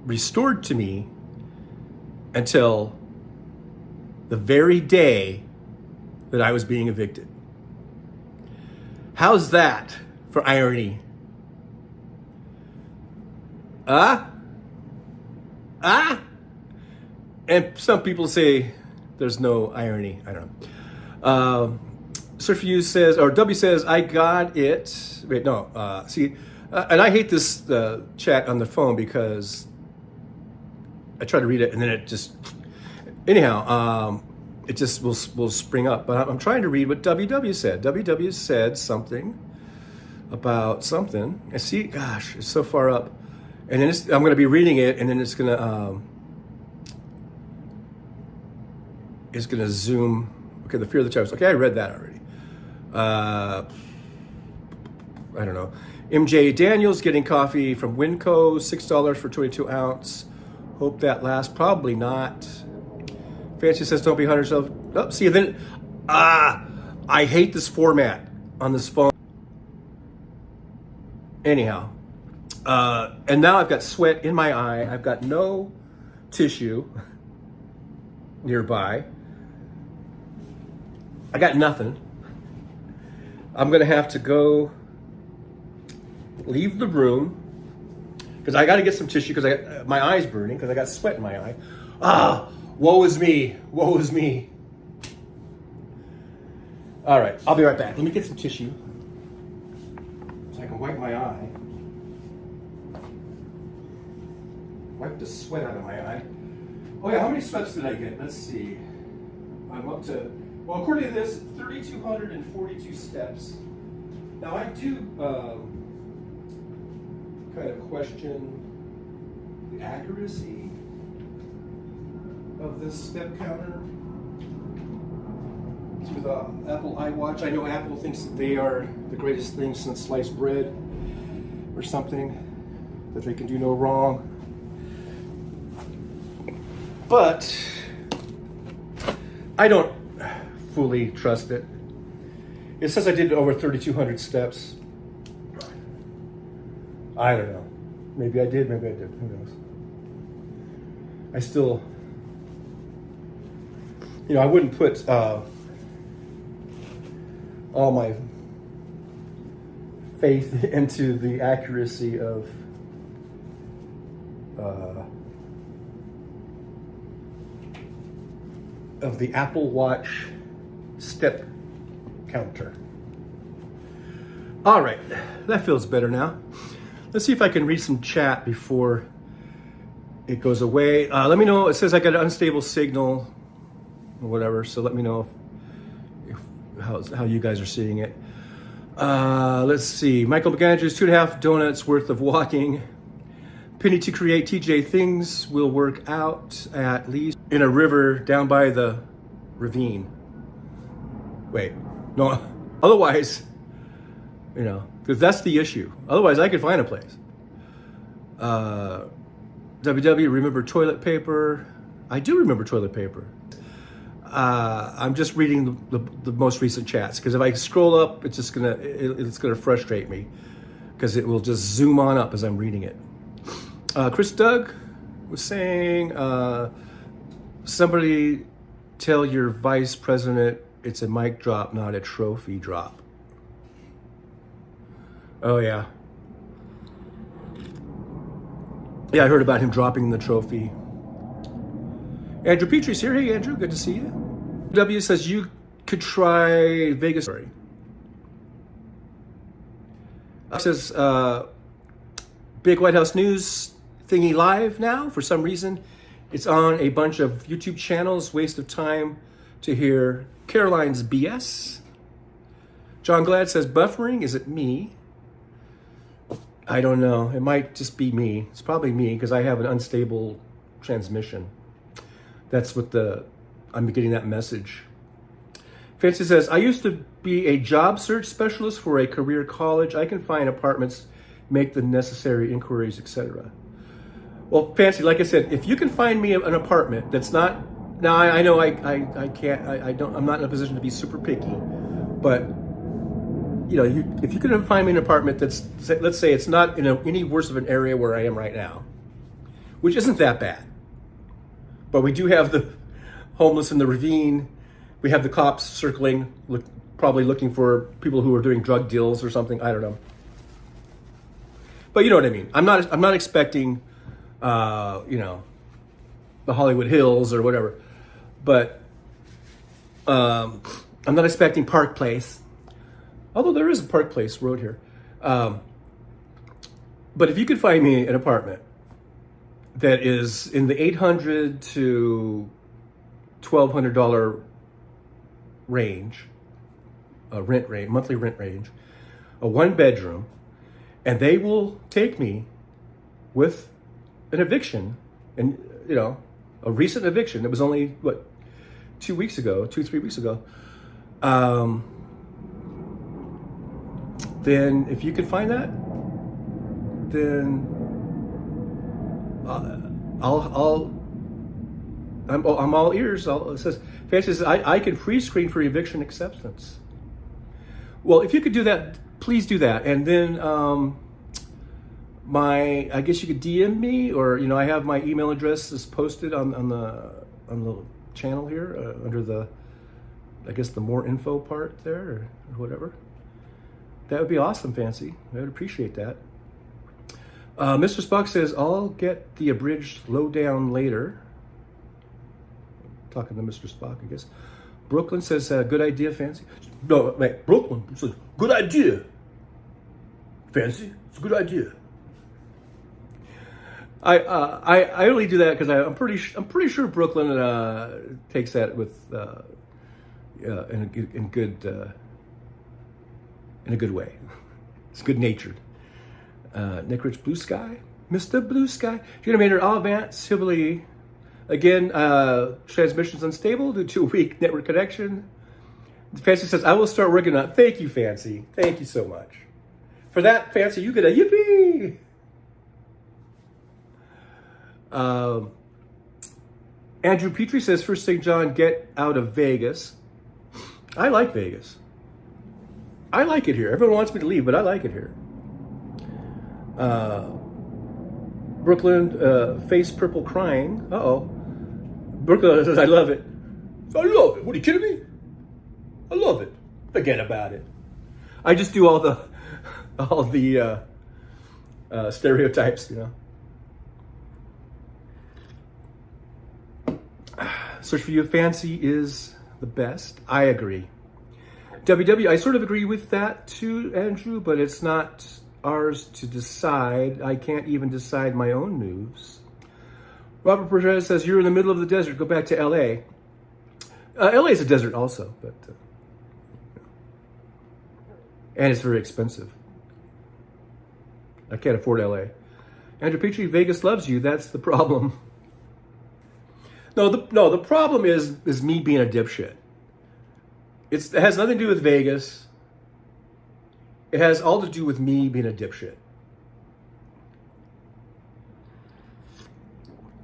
restored to me until the very day that I was being evicted. How's that for irony? And some people say there's no irony. I don't know. Surf You says, or W says, I got it. Wait, no. And I hate this chat on the phone because I try to read it and then it just, anyhow, it just will spring up. But I'm trying to read what WW said. WW said something about something. I see, gosh, it's so far up. And then I'm going to be reading it, and then it's going to zoom. Okay, the fear of the child. Okay, I read that already. I don't know. MJ Daniels getting coffee from Winco, $6 for 22 ounce. Hope that lasts. Probably not. Fancy says, don't be hard on yourself. Oh, see, then, I hate this format on this phone. Anyhow, and now I've got sweat in my eye. I've got no tissue nearby. I got nothing. I'm gonna have to go leave the room because I got to get some tissue because my eye's burning because I got sweat in my eye. Ah, woe is me, woe is me. All right, I'll be right back. Let me get some tissue so I can wipe my eye. Wipe the sweat out of my eye. Oh yeah, how many steps did I get? Let's see. I'm up to, well, according to this, 3,242 steps. Now I do kind of question the accuracy of this step counter through the Apple iWatch. I know Apple thinks that they are the greatest thing since sliced bread or something, that they can do no wrong. But I don't fully trust it. It says I did over 3,200 steps. I don't know. Maybe I did, maybe I did. Who knows? I still, you know, I wouldn't put all my faith into the accuracy of the Apple Watch step counter. All right, that feels better now. Let's see if I can read some chat before it goes away. Let me know. It says I got an unstable signal or whatever, so let me know how you guys are seeing it. Let's see. Michael McAndrews, 2.5 donuts worth of walking. Penny to create TJ, things will work out at least in a river down by the ravine. Wait, no, otherwise, you know, because that's the issue. Otherwise, I could find a place. WW, remember toilet paper? I do remember toilet paper. I'm just reading the most recent chats because if I scroll up, it's gonna frustrate me because it will just zoom on up as I'm reading it. Chris Doug was saying, somebody tell your vice president it's a mic drop, not a trophy drop. Oh yeah. Yeah, I heard about him dropping the trophy. Andrew Petrie's here. Hey Andrew, good to see you. W says you could try Vegas. Says Big White House News thingy live now for some reason. It's on a bunch of YouTube channels. Waste of time to hear Caroline's BS. John Glad says buffering. Is it me? I don't know. It might just be me. It's probably me because I have an unstable transmission. That's what I'm getting that message. Fancy says, I used to be a job search specialist for a career college. I can find apartments, make the necessary inquiries, etc. Well, Fancy, like I said, if you can find me an apartment that's not, now I know I can't, I'm not in a position to be super picky, but you know, if you can find me an apartment that's, let's say it's not in any worse of an area where I am right now, which isn't that bad, but we do have the homeless in the ravine. We have the cops circling, probably looking for people who are doing drug deals or something. I don't know. But you know what I mean. I'm not expecting, you know, the Hollywood Hills or whatever. But I'm not expecting Park Place. Although there is a Park Place road here. But if you could find me an apartment that is in the $800 to $1,200 range, monthly rent range, a 1-bedroom, and they will take me with an eviction, and you know, a recent eviction. It was only 3 weeks ago. Then if you can find that, then I'm all ears. It says, Fancy says, I can pre-screen for eviction acceptance. Well, if you could do that, please do that. And then I guess you could DM me, or you know, I have my email address is posted on the channel here under the, I guess the more info part there or whatever. That would be awesome, Fancy. I would appreciate that. Mr. Spock says, I'll get the abridged lowdown later. Talking to Mr. Spock, I guess. Brooklyn says, good idea, Fancy. No, wait, Brooklyn says, good idea. Fancy, it's a good idea. I only do that because I'm pretty sure Brooklyn takes that with in a good way. It's good natured. Nick Rich Blue Sky, Mr. Blue Sky. Generator all advanced civilly. Again, transmission's unstable due to a weak network connection. Fancy says, I will start working on it. Thank you, Fancy. Thank you so much. For that, Fancy, you get a yippee! Andrew Petrie says, first thing, John, get out of Vegas. I like Vegas. I like it here. Everyone wants me to leave, but I like it here. Brooklyn, face purple crying. Uh-oh. Brooklyn says, I love it. I love it. What, are you kidding me? I love it. Forget about it. I just do all the stereotypes, you know. Search for You, Fancy is the best. I agree. WW, I sort of agree with that too, Andrew, but it's not ours to decide. I can't even decide my own moves. Robert Perez says, you're in the middle of the desert. Go back to L.A. L.A. is a desert also, but and it's very expensive. I can't afford L.A. Andrew Petrie, Vegas loves you. That's the problem. No, the problem is me being a dipshit. It has nothing to do with Vegas. It has all to do with me being a dipshit.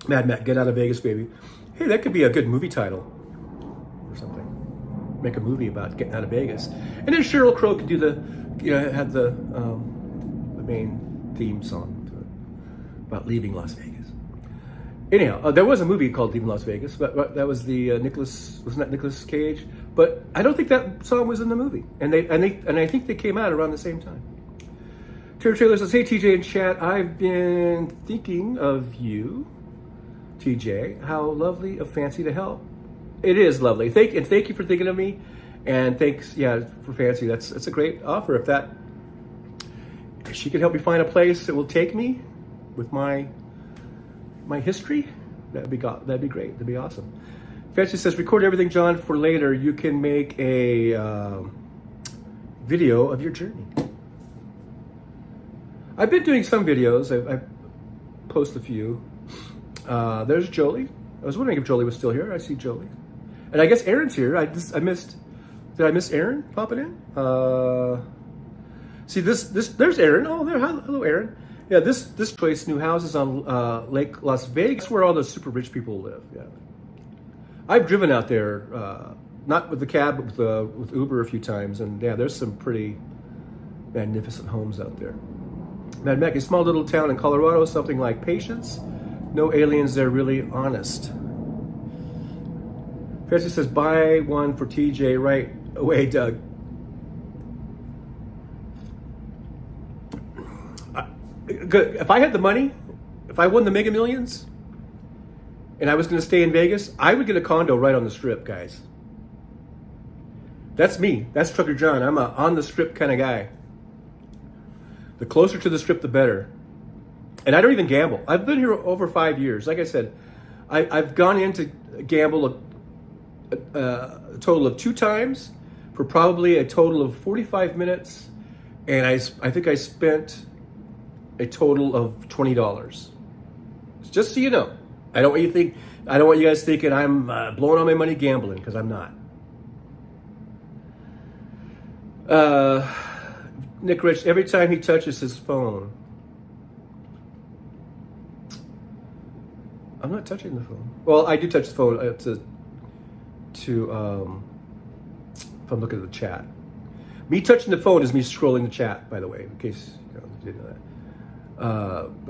Mad Matt, get out of Vegas, baby. Hey, that could be a good movie title or something. Make a movie about getting out of Vegas. And then Sheryl Crow could do had the main theme song to it, about leaving Las Vegas. Anyhow, there was a movie called Leaving Las Vegas, but that was the wasn't that Nicolas Cage? But I don't think that song was in the movie, and I think they came out around the same time. Terry Taylor says, "Hey TJ in chat, I've been thinking of you, TJ. How lovely of Fancy to help. It is lovely. Thank you for thinking of me, and thanks, for Fancy. That's a great offer. If she can help me find a place that will take me with my history, that'd be great. That'd be awesome." Fancy says, record everything, John, for later. You can make a video of your journey. I've been doing some videos. I post a few. There's Jolie. I was wondering if Jolie was still here. I see Jolie. And I guess Aaron's here. Did I miss Aaron popping in? See there's Aaron. Oh, there. Hello, Aaron. Yeah, this place, new houses on Lake Las Vegas, where all the super rich people live. Yeah, I've driven out there, not with the cab, but with Uber a few times, and yeah, there's some pretty magnificent homes out there. Mad Mac, a small little town in Colorado, something like Patience. No aliens there, really honest. Fancy says, buy one for TJ right away, Doug. Good. If I had the money, if I won the Mega Millions, and I was going to stay in Vegas, I would get a condo right on the Strip, guys. That's me. That's Trucker John. I'm a on the Strip kind of guy. The closer to the Strip, the better. And I don't even gamble. I've been here over 5 years. Like I said, I've gone in to gamble a total of 2 times for probably a total of 45 minutes, and I think I spent a total of $20. Just so you know, I don't want you guys thinking I'm blowing all my money gambling, because I'm not. Nick Rich, every time he touches his phone, I'm not touching the phone. Well, I do touch the phone if I'm looking at the chat. Me touching the phone is me scrolling the chat, by the way, in case you didn't know that.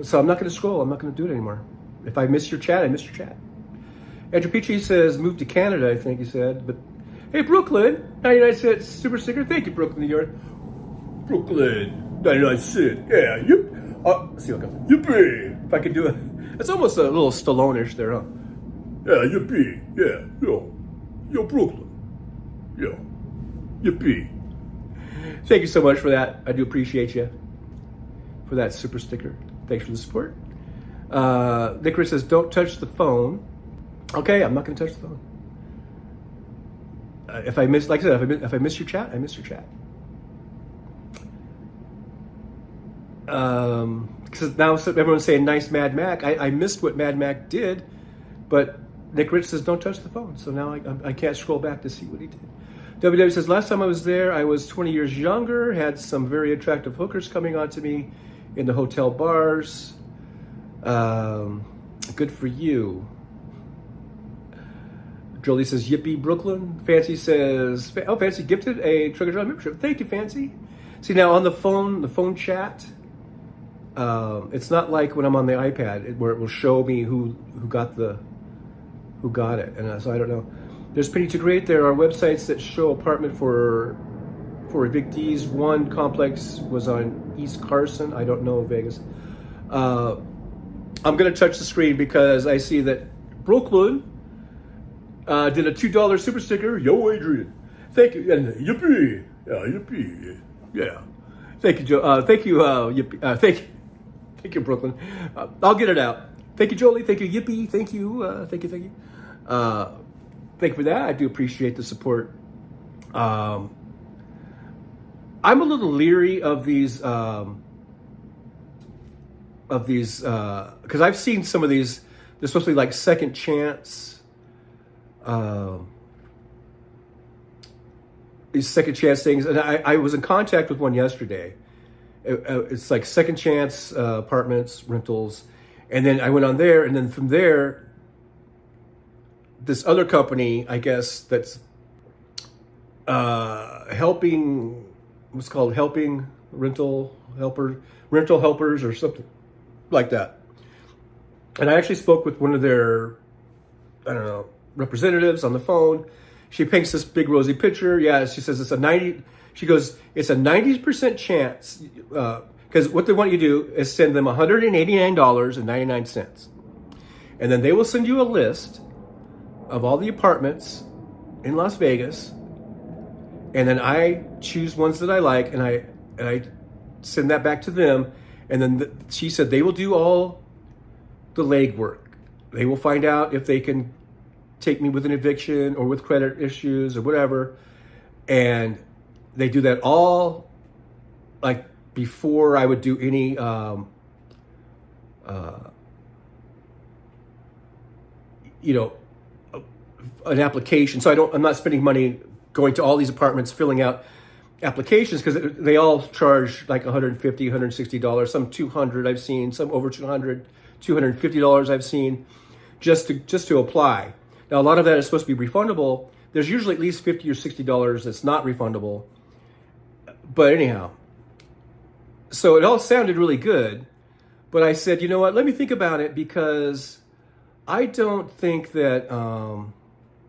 So I'm not going to scroll. I'm not going to do it anymore. If I miss your chat, I miss your chat. Andrew Petrie says, move to Canada, I think he said. But hey, Brooklyn, 99 cents super sticker. Thank you, Brooklyn, New York. Brooklyn, 99 cent. Yeah, yep. See what I got. Yippee! If I could do it. It's almost a little Stallone-ish there, huh? Yeah, yippee. Yeah, yo, Brooklyn. Yo, yippee. Thank you so much for that. I do appreciate you for that super sticker. Thanks for the support. Nicholas says, don't touch the phone. Okay, I'm not going to touch the phone. If I miss, like I said, if I miss your chat, I miss your chat. Because now everyone's saying nice Mad Mac. I missed what Mad Mac did, but Nick Rich says don't touch the phone. So now I can't scroll back to see what he did. WW says last time I was there, I was 20 years younger, had some very attractive hookers coming on to me in the hotel bars. Good for you. Jolie says, yippee, Brooklyn. Fancy says, Fancy gifted a Trigger Drive membership. Thank you, Fancy. See, now on the phone chat, it's not like when I'm on the iPad where it will show me who got it. And so I don't know. There's Penny to Great. There are websites that show apartment for evictees. One complex was on East Carson. I don't know Vegas. I'm going to touch the screen because I see that Brooklyn did a $2 super sticker. Yo, Adrian. Thank you. And yippee. Yeah, yippee. Yeah. Thank you, Joe. Thank you, yippee. Thank you, Brooklyn. I'll get it out. Thank you, Jolie. Thank you, yippee. Thank you. Thank you. Thank you for that. I do appreciate the support. I'm a little leery of these because I've seen some of these. They're supposed to be like second chance. These second chance things, and I was in contact with one yesterday. It's like second chance apartments, rentals, and then I went on there, and then from there, this other company, I guess, that's helping, what's called helping rental helpers or something like that. And I actually spoke with one of their, I don't know, representatives on the phone. She paints this big rosy picture. Yeah, she says it's a 90% chance, because what they want you to do is send them $189.99. And then they will send you a list of all the apartments in Las Vegas. And then I choose ones that I like, and I send that back to them. And then she said they will do all the legwork. They will find out if they can take me with an eviction or with credit issues or whatever. And they do that all like before I would do any an application. So I'm not spending money going to all these apartments filling out applications, because they all charge like $150, $160, some $200 I've seen, some over $250 I've seen just to apply. Now, a lot of that is supposed to be refundable. There's usually at least $50 or $60 that's not refundable. But anyhow, so it all sounded really good. But I said, you know what, let me think about it, because I don't think that,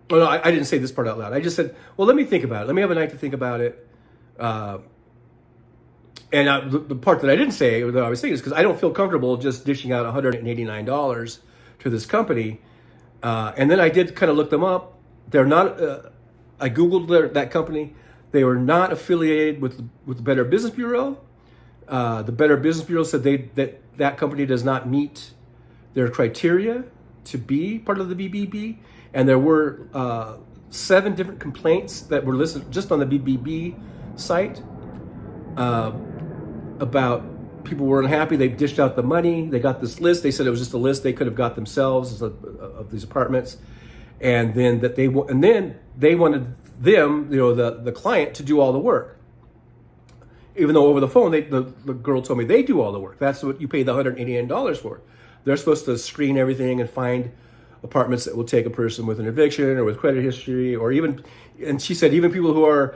I didn't say this part out loud. I just said, well, let me think about it. Let me have a night to think about it. The part that I didn't say, that I was thinking, is because I don't feel comfortable just dishing out $189 to this company. And then I did kind of look them up. They're not, I Googled that company. They were not affiliated with the Better Business Bureau. The Better Business Bureau said that company does not meet their criteria to be part of the BBB. And there were 7 different complaints that were listed just on the BBB site about people were unhappy. They dished out the money. They got this list. They said it was just a list they could have got themselves of these apartments, and then they wanted them, the client, to do all the work. Even though over the phone, the girl told me they do all the work. That's what you pay the $189 for. They're supposed to screen everything and find apartments that will take a person with an eviction or with credit history, or even, and she said, even people who are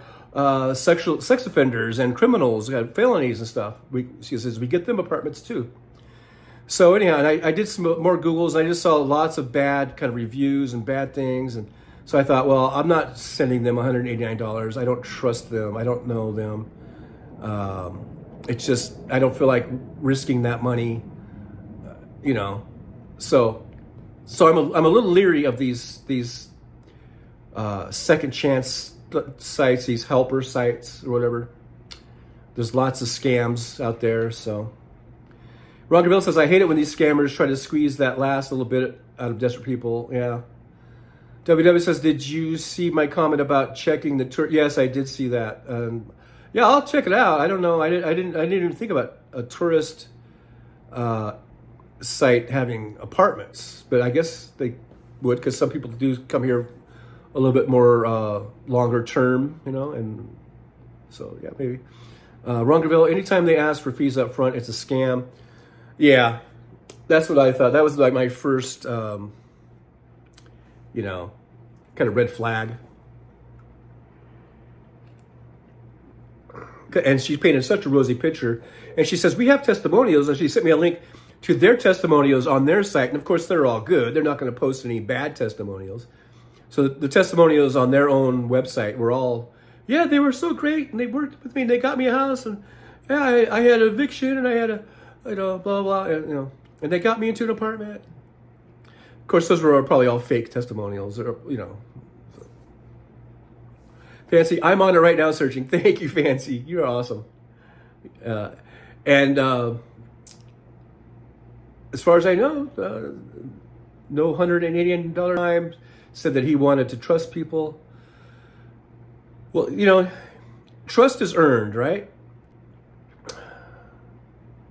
sex offenders and criminals, got felonies and stuff. She says we get them apartments too. So anyhow, and I did some more Googles, and I just saw lots of bad kind of reviews and bad things, and so I thought, well, I'm not sending them $189. I don't trust them. I don't know them. It's just, I don't feel like risking that money, you know. So I'm a little leery of these second chance sites, these helper sites or whatever. There's lots of scams out there. So Ron Gaville says, I hate it when these scammers try to squeeze that last little bit out of desperate people. Yeah. WW says, did you see my comment about checking the tour? Yes, I did see that. Yeah, I'll check it out. I don't know. I didn't even think about a tourist site having apartments, but I guess they would, because some people do come here a little bit more longer term, you know, and so yeah, maybe. Ron Gaville, anytime they ask for fees up front, it's a scam. Yeah, that's what I thought. That was like my first, you know, kind of red flag. And she painted such a rosy picture. And she says, we have testimonials. And she sent me a link to their testimonials on their site. And of course, they're all good. They're not going to post any bad testimonials. So the testimonials on their own website were all, yeah, they were so great. And they worked with me. And they got me a house. And yeah, I had an eviction. And I had a, you know, blah, blah, and, you know. And they got me into an apartment. Of course, those were probably all fake testimonials, or, you know. Fancy, I'm on it right now searching. Thank you, Fancy. You're awesome. And as far as I know, no $180 time, said that he wanted to trust people. Well, you know, trust is earned, right?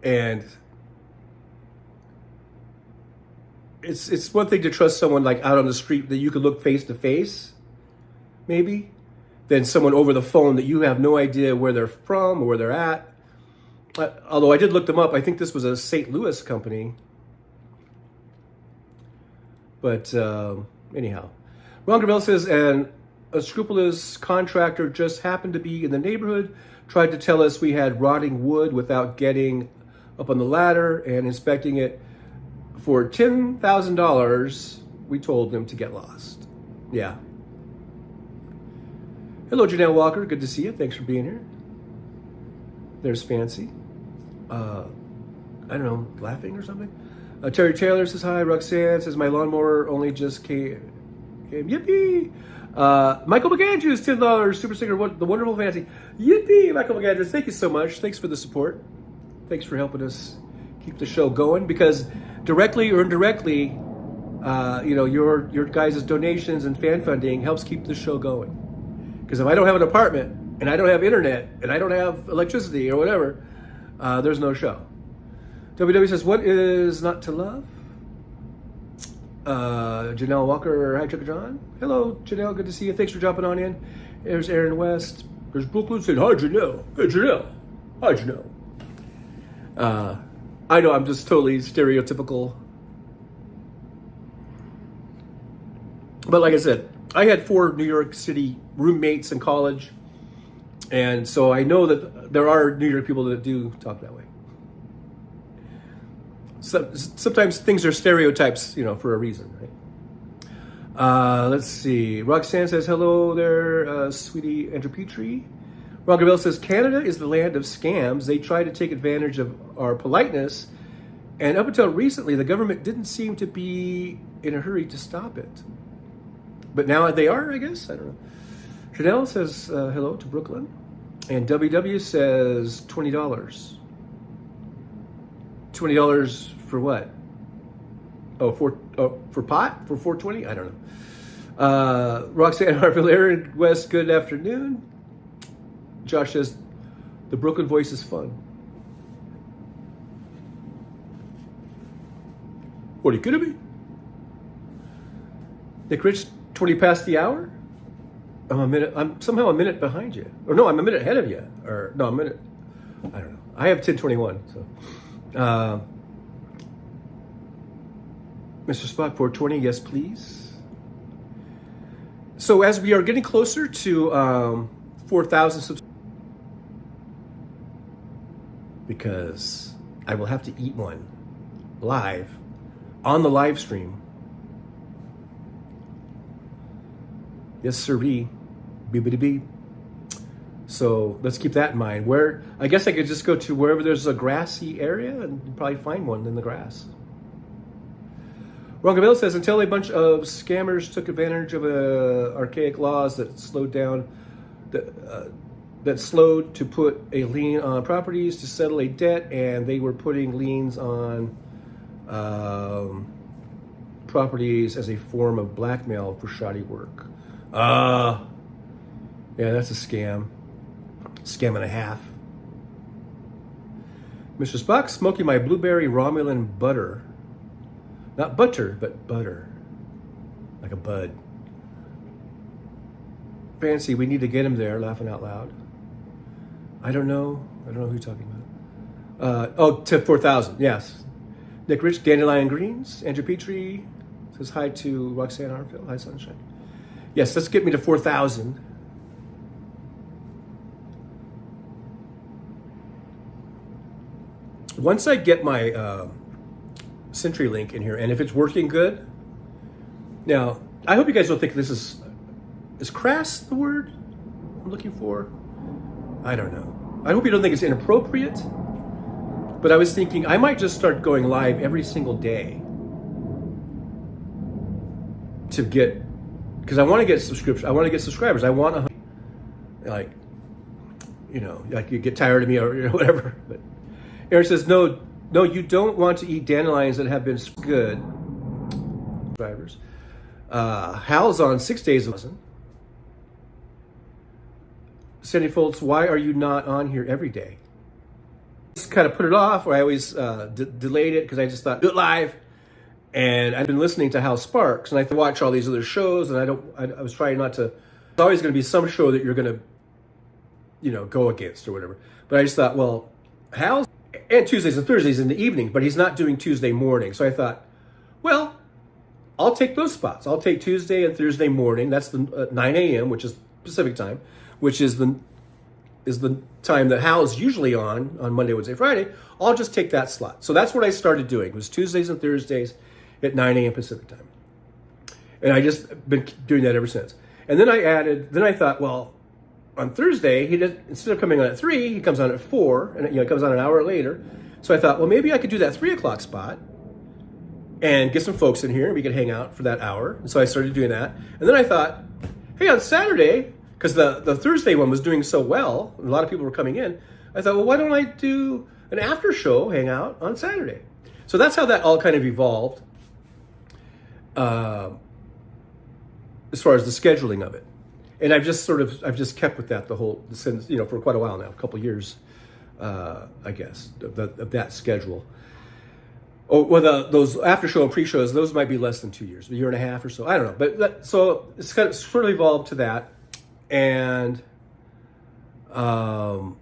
And it's one thing to trust someone like out on the street that you could look face to face, maybe, than someone over the phone that you have no idea where they're from or where they're at. Although I did look them up. I think this was a St. Louis company. But anyhow, Ron Gaville says, and a scrupulous contractor just happened to be in the neighborhood, tried to tell us we had rotting wood without getting up on the ladder and inspecting it. For $10,000, we told them to get lost. Yeah. Hello, Janelle Walker. Good to see you. Thanks for being here. There's Fancy. I don't know, laughing or something. Terry Taylor says hi. Roxanne says my lawnmower only just came. Yippee! Michael McAndrews, $10. Super sticker. The wonderful Fancy. Yippee! Michael McAndrews, thank you so much. Thanks for the support. Thanks for helping us keep the show going, because directly or indirectly, you know, your guys' donations and fan funding helps keep the show going. Because if I don't have an apartment, and I don't have internet, and I don't have electricity or whatever, there's no show. WW says, what is not to love? Janelle Walker, hi, Chuck John. Hello, Janelle, good to see you. Thanks for jumping on in. There's Aaron West. There's Brooklyn saying, hi, Janelle. Hey, Janelle. Hi, Janelle. I know I'm just totally stereotypical. But like I said, I had 4 New York City roommates in college. And so I know that there are New York people that do talk that way. So, sometimes things are stereotypes, you know, for a reason, right? Let's see. Roxanne says, hello there, sweetie Andrew Petrie. Ron Gaville says, Canada is the land of scams. They try to take advantage of our politeness. And up until recently, the government didn't seem to be in a hurry to stop it. But now they are, I guess. I don't know. Chanel says hello to Brooklyn. And WW says $20. $20 for what? For pot? For $4.20? I don't know. Roxanne Harville, Aaron West, good afternoon. Josh says, the Brooklyn voice is fun. What are you kidding me? Nick Rich, 20 past the hour? I'm somehow a minute behind you. Or no, I'm a minute ahead of you. Or no, a minute. I don't know. I have 10:21. So, Mr. Spot, 420, yes, please. So as we are getting closer to 4,000 subscribers, because I will have to eat one live on the live stream. Yes, sirree. Beep. So let's keep that in mind. Where I guess I could just go to wherever there's a grassy area and probably find one in the grass. Roncaville says, until a bunch of scammers took advantage of archaic laws that slowed down, that slowed to put a lien on properties to settle a debt, and they were putting liens on properties as a form of blackmail for shoddy work. Yeah, that's a scam. Scam and a half. Mr. Spock, smoking my blueberry Romulan butter. Not butter, but butter. Like a bud. Fancy, we need to get him there, laughing out loud. I don't know who you're talking about. To 4,000, yes. Nick Rich, Dandelion Greens. Andrew Petrie says hi to Roxanne Arfield. Hi, Sunshine. Yes, let's get me to 4,000. Once I get my CenturyLink in here, and if it's working good, now I hope you guys don't think this is crass the word I'm looking for. I don't know. I hope you don't think it's inappropriate, but I was thinking I might just start going live every single day to get, because I want to get subscription. I want to get subscribers. I want like you get tired of me or whatever, but. Aaron says, no, you don't want to eat dandelions that have been good. Drivers. Hal's on 6 days of lesson. Sandy Foltz, why are you not on here every day? Just kind of put it off, or I always delayed it because I just thought, do it live. And I've been listening to Hal Sparks, and I watch all these other shows, and I was trying not to. There's always going to be some show that you're going to, go against or whatever. But I just thought, well, Hal's. And Tuesdays and Thursdays in the evening, but he's not doing Tuesday morning. So I thought, well, I'll take those spots. I'll take Tuesday and Thursday morning. That's the 9 a.m., which is Pacific time, which is the time that Hal's usually on Monday, Wednesday, Friday. I'll just take that slot. So that's what I started doing. It was Tuesdays and Thursdays at 9 a.m. Pacific time. And I just been doing that ever since. And then I thought, well, on Thursday, instead of coming on at 3, he comes on at 4, and he comes on an hour later. So I thought, well, maybe I could do that 3 o'clock spot and get some folks in here, and we could hang out for that hour. And so I started doing that. And then I thought, hey, on Saturday, because the Thursday one was doing so well, and a lot of people were coming in, I thought, well, why don't I do an after show hangout on Saturday? So that's how that all kind of evolved as far as the scheduling of it. And I've just kept with that since, for quite a while now, a couple of years, I guess, of that schedule. Oh, well, those after show and pre-shows, those might be less than 2 years, a year and a half or so. I don't know. But so it's kind of sort of evolved to that. And so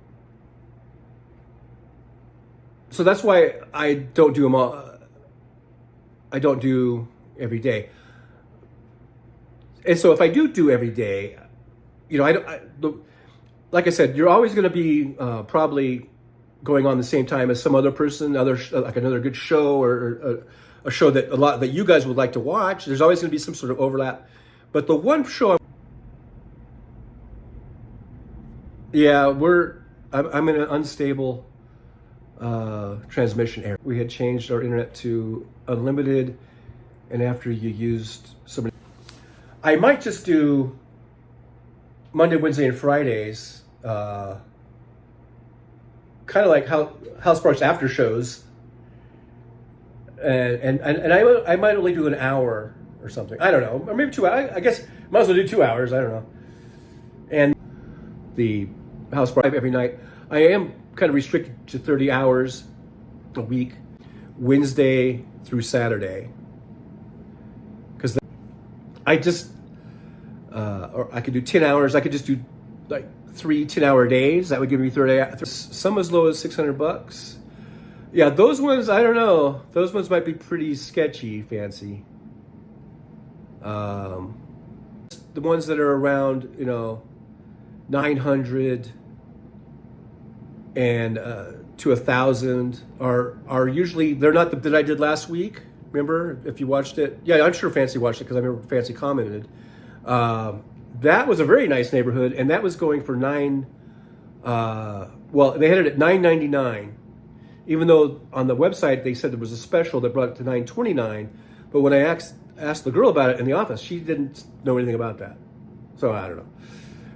that's why I don't do them all. I don't do every day. And so if I do every day, like I said, you're always going to be probably going on the same time as some other person, like another good show or a show that you guys would like to watch. There's always going to be some sort of overlap. But the one show, I'm in an unstable transmission area. We had changed our internet to unlimited, and after you used somebody, I might just do Monday, Wednesday, and Fridays, kind of like Hal Sparks after shows, and I might only do an hour or something. I don't know, or maybe 2 hours. I guess might as well do 2 hours. I don't know. And the Hal Sparks every night. I am kind of restricted to 30 hours a week, Wednesday through Saturday, because I just. Or I could do 10 hours. I could just do like 3 10-hour days. That would give me 30 hours. Some as low as $600. Yeah, those ones, I don't know. Those ones might be pretty sketchy, fancy. The ones that are around, 900 and to 1,000 are usually, they're not that I did last week. Remember, if you watched it? Yeah, I'm sure Fancy watched it because I remember Fancy commented. That was a very nice neighborhood, and that was going for $900 Well, they had it at $9.99, even though on the website they said there was a special that brought it to $9.29. But when I asked the girl about it in the office, she didn't know anything about that. So I don't know.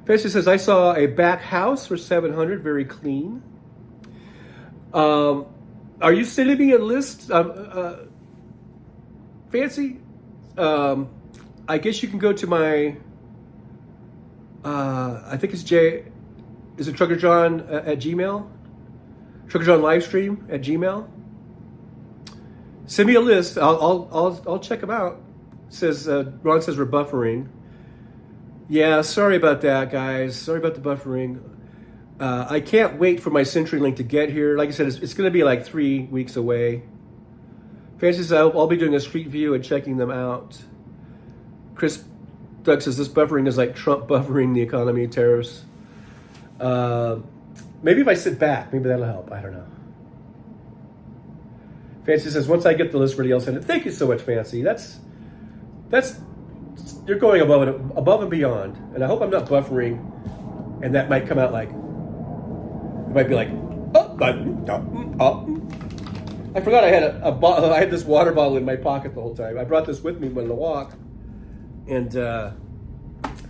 Fancy says, I saw a back house for $700, very clean. Are you sending me a list? Fancy? I guess you can go to my, I think it's is it Trucker John at Gmail? Trucker John Livestream at Gmail? Send me a list. I'll check them out. Says Ron says we're buffering. Yeah, sorry about that, guys. Sorry about the buffering. I can't wait for my CenturyLink to get here. Like I said, it's going to be like 3 weeks away. Fancy says I'll be doing a street view and checking them out. Chris Doug says this buffering is like Trump buffering the economy, tariffs. Maybe if I sit back, maybe that'll help. I don't know. Fancy says once I get the list ready, I'll send it. Thank you so much, Fancy. That's you're going above and beyond, and I hope I'm not buffering, and that might come out like it might be like I forgot I had I had this water bottle in my pocket the whole time. I brought this with me when I walk, and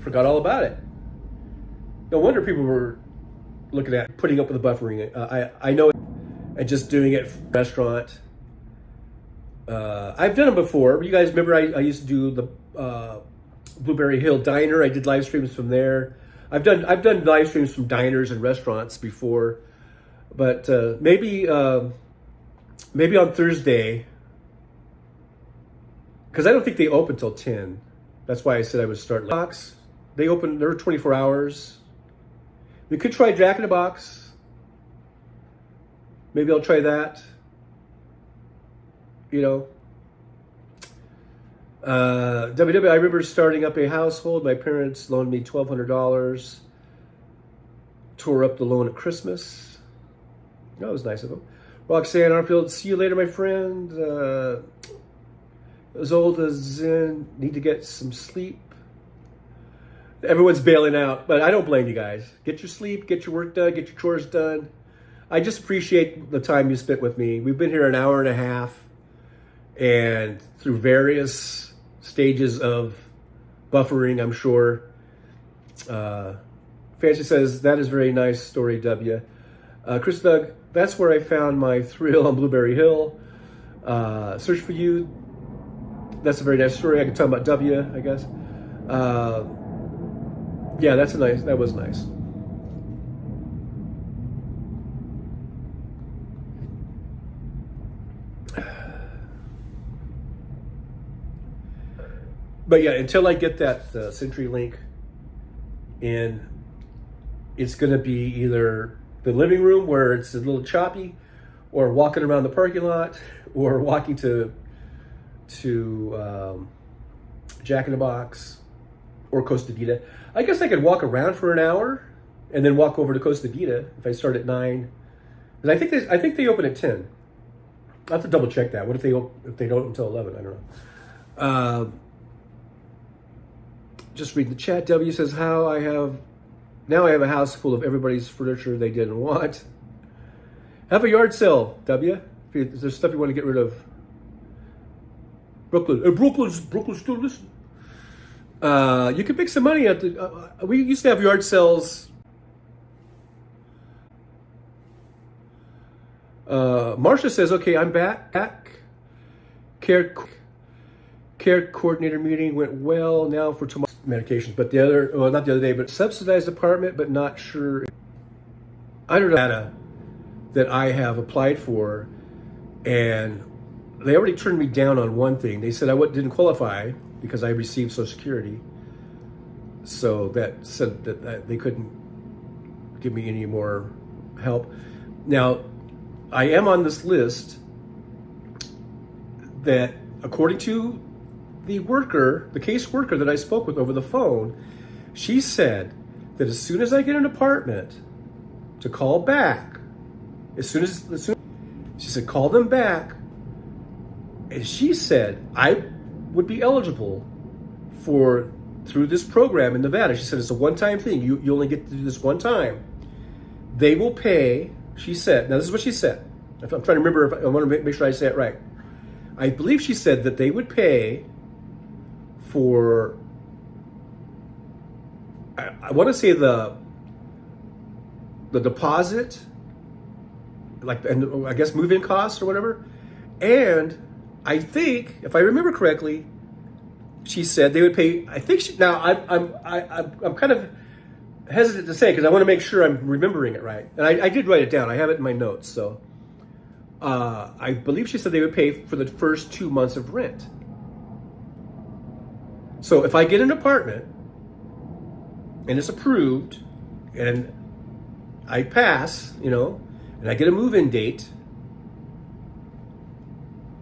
forgot all about it. No wonder people were looking at putting up with the buffering. I know, and just doing it from a restaurant. I've done it before. You guys remember I used to do the Blueberry Hill Diner. I did live streams from there. I've done live streams from diners and restaurants before, but maybe on Thursday, because I don't think they open till 10. That's why I said I would start late. They open. They're 24 hours. We could try Jack in the Box. Maybe I'll try that. You know. WW, I remember starting up a household. My parents loaned me $1,200. Tore up the loan at Christmas. That was nice of them. Roxanne Arfield, see you later, my friend. As old as in, need to get some sleep. Everyone's bailing out, but I don't blame you guys. Get your sleep, get your work done, get your chores done. I just appreciate the time you spent with me. We've been here an hour and a half, and through various stages of buffering, I'm sure. Fancy says, that is very nice story, W. Chris Doug, that's where I found my thrill on Blueberry Hill. Search for you. That's a very nice story. I could talk about W, I guess. Yeah, that was nice. But yeah, until I get that CenturyLink in, it's going to be either the living room where it's a little choppy, or walking around the parking lot, or walking to Jack in the Box or Costa Vida. I guess I could walk around for an hour and then walk over to Costa Vida if I start at 9. Because I think they open at 10. I have to double check that. What if they don't open until 11? I don't know. Just read the chat. W says, now I have a house full of everybody's furniture they didn't want. Have a yard sale, W. If there's stuff you want to get rid of. Brooklyn's still listening. You can make some money at the. We used to have yard sales. Marcia says, "Okay, I'm back. Care coordinator meeting went well. Now for tomorrow's medications, but not the other day, but subsidized apartment, but not sure. I don't know data that I have applied for, and they already turned me down on one thing. They said I didn't qualify because I received Social Security. So that said that they couldn't give me any more help. Now, I am on this list that, according to the case worker that I spoke with over the phone, she said that as soon as I get an apartment, to call back. As soon she said, call them back. And she said I would be eligible through this program in Nevada. She said it's a one-time thing. You only get to do this one time. they will pay. She said, now this is what she said. I'm trying to remember, if I want to make sure I say it right. I believe she said that they would pay for, I want to say the deposit, like, and I guess move-in costs or whatever. And I think, if I remember correctly, she said they would pay. I think now I'm kind of hesitant to say because I want to make sure I'm remembering it right. And I did write it down. I have it in my notes. So I believe she said they would pay for the first 2 months of rent. So if I get an apartment and it's approved and I pass, and I get a move-in date,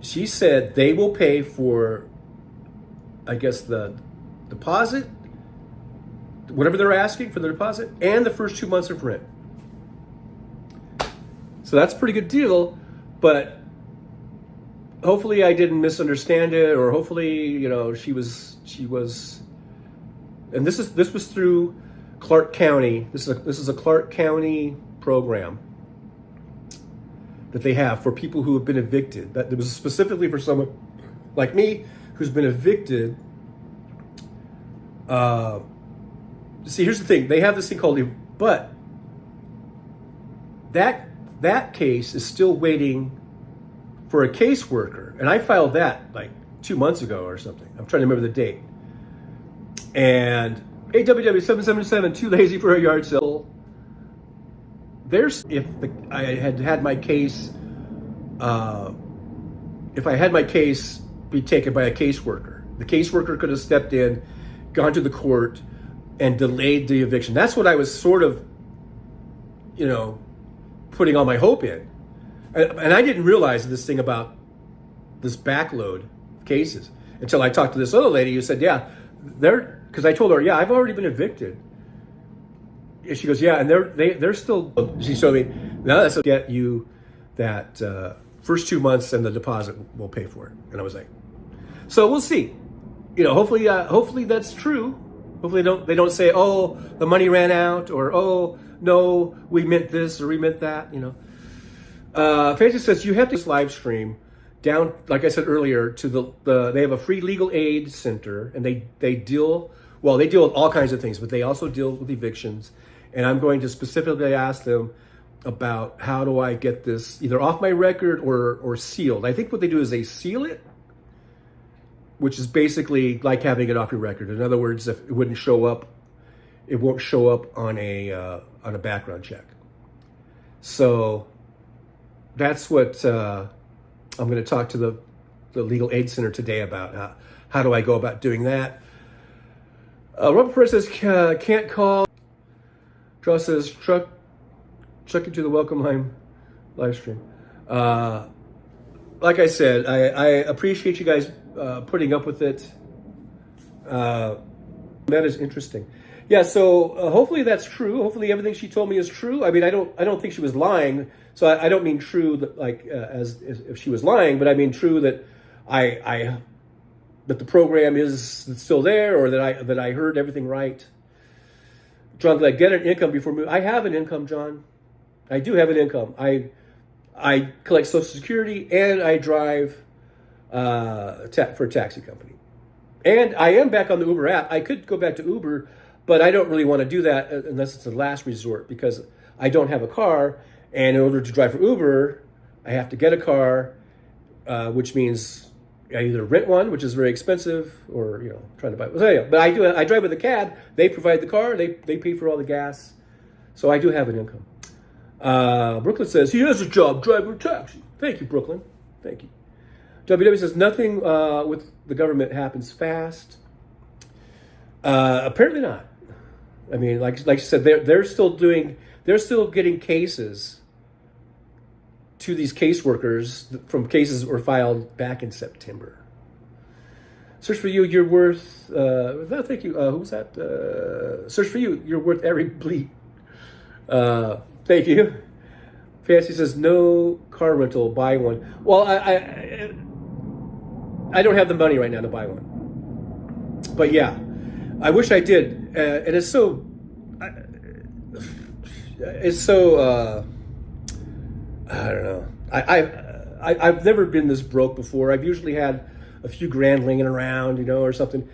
she said they will pay for, I guess, the deposit, whatever they're asking for the deposit, and the first 2 months of rent. So that's a pretty good deal, but hopefully I didn't misunderstand it, or hopefully, she was, and this was through Clark County. This is a Clark County program that they have for people who have been evicted. That was specifically for someone like me who's been evicted. See, here's the thing. They have this thing called, but that case is still waiting for a caseworker. And I filed that like 2 months ago or something. I'm trying to remember the date. And AWW777, too lazy for a yard sale. I had my case, if I had my case be taken by a caseworker, the caseworker could have stepped in, gone to the court, and delayed the eviction. That's what I was sort of, putting all my hope in. And I didn't realize this thing about this backload of cases until I talked to this other lady who said, yeah, because I told her, yeah, I've already been evicted. And she goes, yeah, and they're still, she showed me, now that's to get you that first 2 months and the deposit will pay for it. And I was like, so we'll see. Hopefully that's true. Hopefully they don't say, oh, the money ran out, or, oh, no, we meant this or we meant that, Fancy says you have to live stream down, like I said earlier, to they have a free legal aid center, and they deal with all kinds of things, but they also deal with evictions. And I'm going to specifically ask them about how do I get this either off my record or sealed. I think what they do is they seal it, which is basically like having it off your record. In other words, if it won't show up on a background check. So that's what I'm going to talk to the legal aid center today about. How do I go about doing that? Robert Perez says can't call. Draw says truck into the welcome line live stream. Like I said, I appreciate you guys putting up with it. That is interesting. Yeah, so hopefully that's true. Hopefully everything she told me is true. I mean, I don't think she was lying. So I don't mean true that as if she was lying, but I mean true that that the program is still there, or that I heard everything right. John, did I get an income before moving? I have an income, John. I do have an income. I collect Social Security, and I drive for a taxi company. And I am back on the Uber app. I could go back to Uber, but I don't really want to do that unless it's a last resort, because I don't have a car. And in order to drive for Uber, I have to get a car, which means I either rent one, which is very expensive, or trying to buy. So anyway, but I drive with a cab. They provide the car. They pay for all the gas. So I do have an income. Brooklyn says he has a job driving a taxi. Thank you, Brooklyn. Thank you. WW says nothing with the government happens fast. Apparently not. I mean, like you said, they're still getting cases to these caseworkers from cases that were filed back in September. Search for you, you're worth. No, thank you. Who was that? Search for you, you're worth every bleep. Thank you. Fancy says no car rental, buy one. Well, I don't have the money right now to buy one. But yeah, I wish I did. And it's so. it's so I don't know. I've never been this broke before. I've usually had a few grand laying around, you know, or something,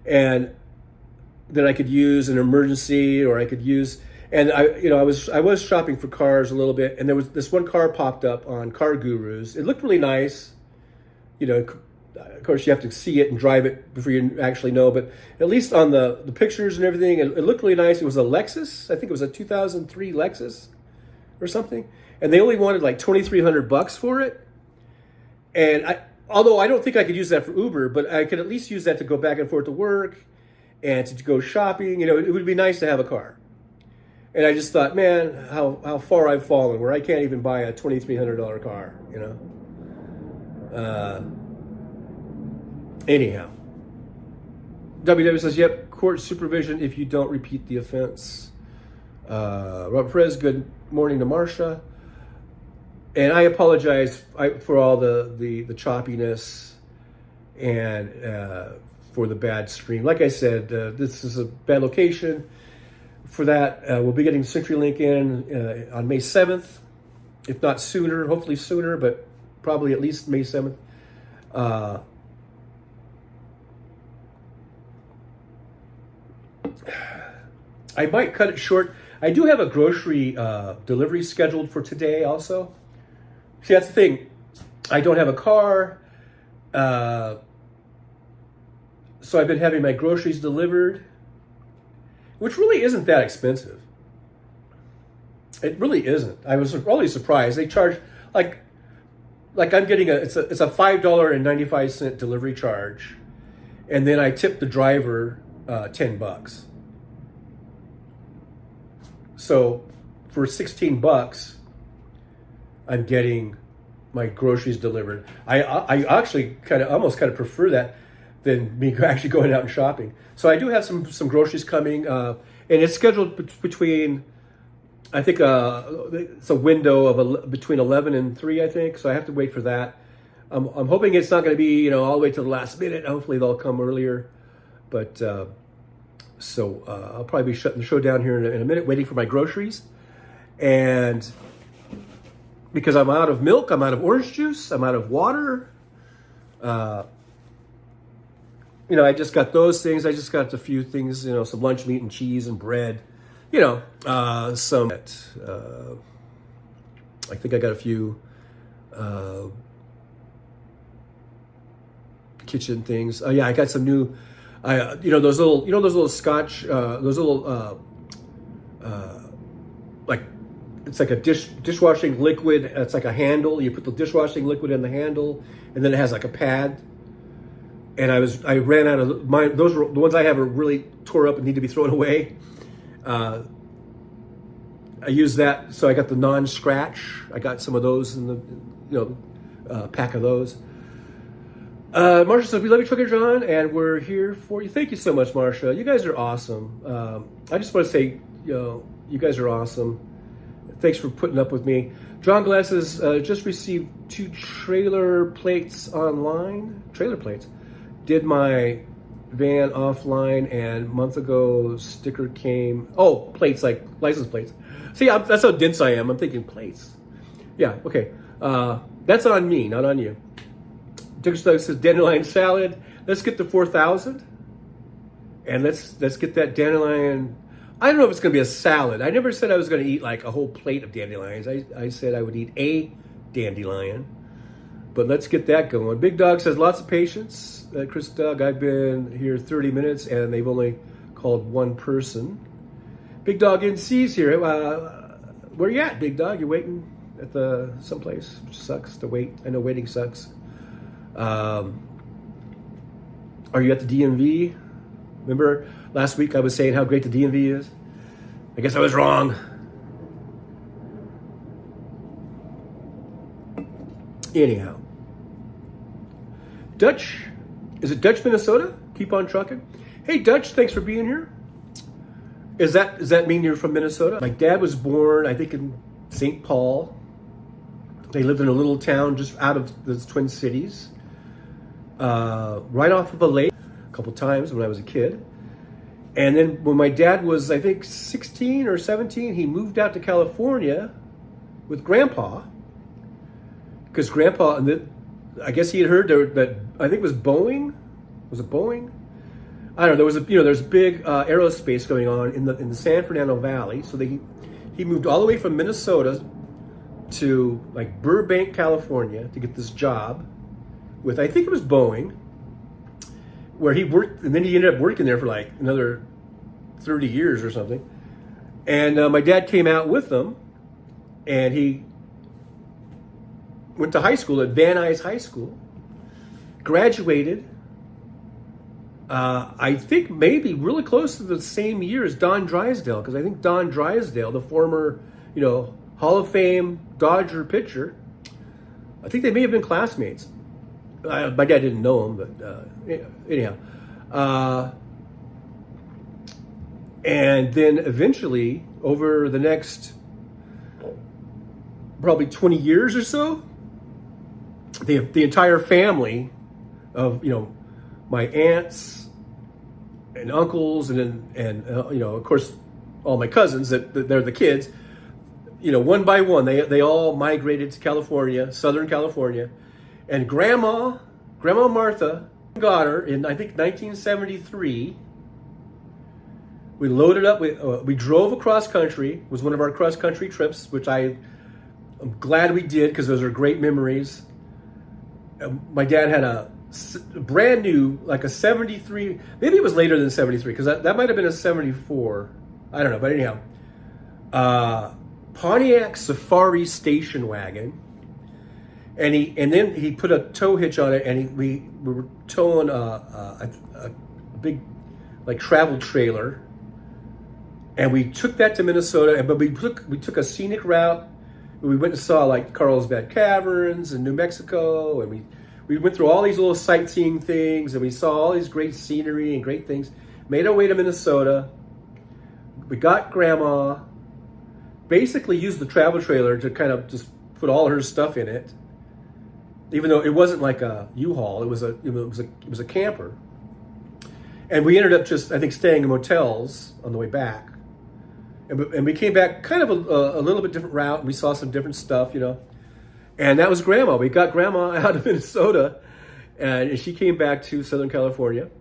and that I could use in an emergency, or I could use. And I was shopping for cars a little bit, and there was this one car popped up on Car Gurus. It looked really nice, you know. Of course, you have to see it and drive it before you actually know, but at least on the pictures and everything, it looked really nice. It was a Lexus. I think it was a 2003 Lexus or something, and they only wanted like $2,300 for it. And although I don't think I could use that for Uber, but I could at least use that to go back and forth to work and to go shopping. You know, it would be nice to have a car. And I just thought, man, how far I've fallen, where I can't even buy a $2,300 car, you know. Anyhow, WW says, yep, court supervision if you don't repeat the offense. Robert Perez, good morning to Marcia. And I apologize for all the choppiness and for the bad stream. Like I said, this is a bad location. For that, we'll be getting CenturyLink in on May 7th, if not sooner, hopefully sooner, but probably at least May 7th. I might cut it short. I do have a grocery delivery scheduled for today also. See, that's the thing. I don't have a car, so I've been having my groceries delivered, which really isn't that expensive. It really isn't. I was really surprised. They charge like I'm getting it's a $5.95 delivery charge, and then I tip the driver $10. So for $16, I'm getting my groceries delivered. I actually almost kind of prefer that than me actually going out and shopping. So I do have some groceries coming, and it's scheduled between, I think it's a window of between 11 and 3, I think. So I have to wait for that. I'm hoping it's not going to be, you know, all the way to the last minute. Hopefully they'll come earlier, but. So I'll probably be shutting the show down here in a minute, waiting for my groceries. And because I'm out of milk, I'm out of orange juice, I'm out of water. You know, I just got those things. I just got a few things, you know, some lunch meat and cheese and bread. You know, some. I think I got a few kitchen things. Oh yeah, I got some new. Those little Scotch, like it's like a dishwashing liquid. It's like a handle. You put the dishwashing liquid in the handle, and then it has like a pad. And I ran out of mine. Those were the ones I have are really tore up and need to be thrown away. I used that, so I got the non-scratch. I got some of those in the pack of those. Marsha says, we love you, Trucker John, and we're here for you. Thank you so much, Marsha. You guys are awesome. I just want to say, you guys are awesome. Thanks for putting up with me. John Glasses just received 2 trailer plates online. Trailer plates. Did my van offline, and a month ago, sticker came. Oh, plates, like license plates. See, that's how dense I am. I'm thinking plates. Yeah, okay. That's on me, not on you. Dick Stokes says dandelion salad. Let's get to 4,000, and let's get that dandelion. I don't know if it's going to be a salad. I never said I was going to eat like a whole plate of dandelions. I said I would eat a dandelion, but let's get that going. Big Dog says lots of patience. Chris Doug, I've been here 30 minutes, and they've only called one person. Big Dog NC's here. Where you at, Big Dog? You waiting at someplace? Which sucks to wait. I know waiting sucks. Are you at the DMV? Remember last week I was saying how great the DMV is? I guess I was wrong. Anyhow. Dutch, is it Dutch, Minnesota? Keep on trucking. Hey Dutch, thanks for being here. Does that mean you're from Minnesota? My dad was born, I think, in St. Paul. They lived in a little town just out of the Twin Cities. Right off of a lake a couple times when I was a kid. And then when my dad was, I think, 16 or 17, he moved out to California with Grandpa. Because Grandpa, I guess he had heard that, I think it was Boeing. Was it Boeing? I don't know. There's big aerospace going on in the San Fernando Valley. So he moved all the way from Minnesota to like Burbank, California to get this job with, I think it was Boeing, where he worked, and then he ended up working there for like another 30 years or something. And my dad came out with them, and he went to high school at Van Nuys High School, graduated, I think maybe really close to the same year as Don Drysdale, because I think Don Drysdale, the former, Hall of Fame Dodger pitcher, I think they may have been classmates. My dad didn't know him, but anyhow. And then eventually, over the next probably 20 years or so, the entire family of, my aunts and uncles and of course, all my cousins, that they're the kids, one by one, they all migrated to California, Southern California. And Grandma Martha got her in, I think, 1973. We loaded up. We drove across country. It was one of our cross country trips, which I'm glad we did because those are great memories. My dad had a brand new, like a 73. Maybe it was later than 73 because that might have been a 74. I don't know, but anyhow, Pontiac Safari station wagon. And then he put a tow hitch on it, and we were towing a big, like, travel trailer, and we took that to Minnesota. But we took a scenic route. We went and saw like Carlsbad Caverns in New Mexico, and we went through all these little sightseeing things, and we saw all these great scenery and great things. Made our way to Minnesota. We got Grandma. Basically used the travel trailer to kind of just put all her stuff in it. Even though it wasn't like a U-Haul, it was a camper, and we ended up just, I think, staying in motels on the way back, and we came back kind of a little bit different route, and we saw some different stuff, and that was Grandma. We got Grandma out of Minnesota, and she came back to Southern California.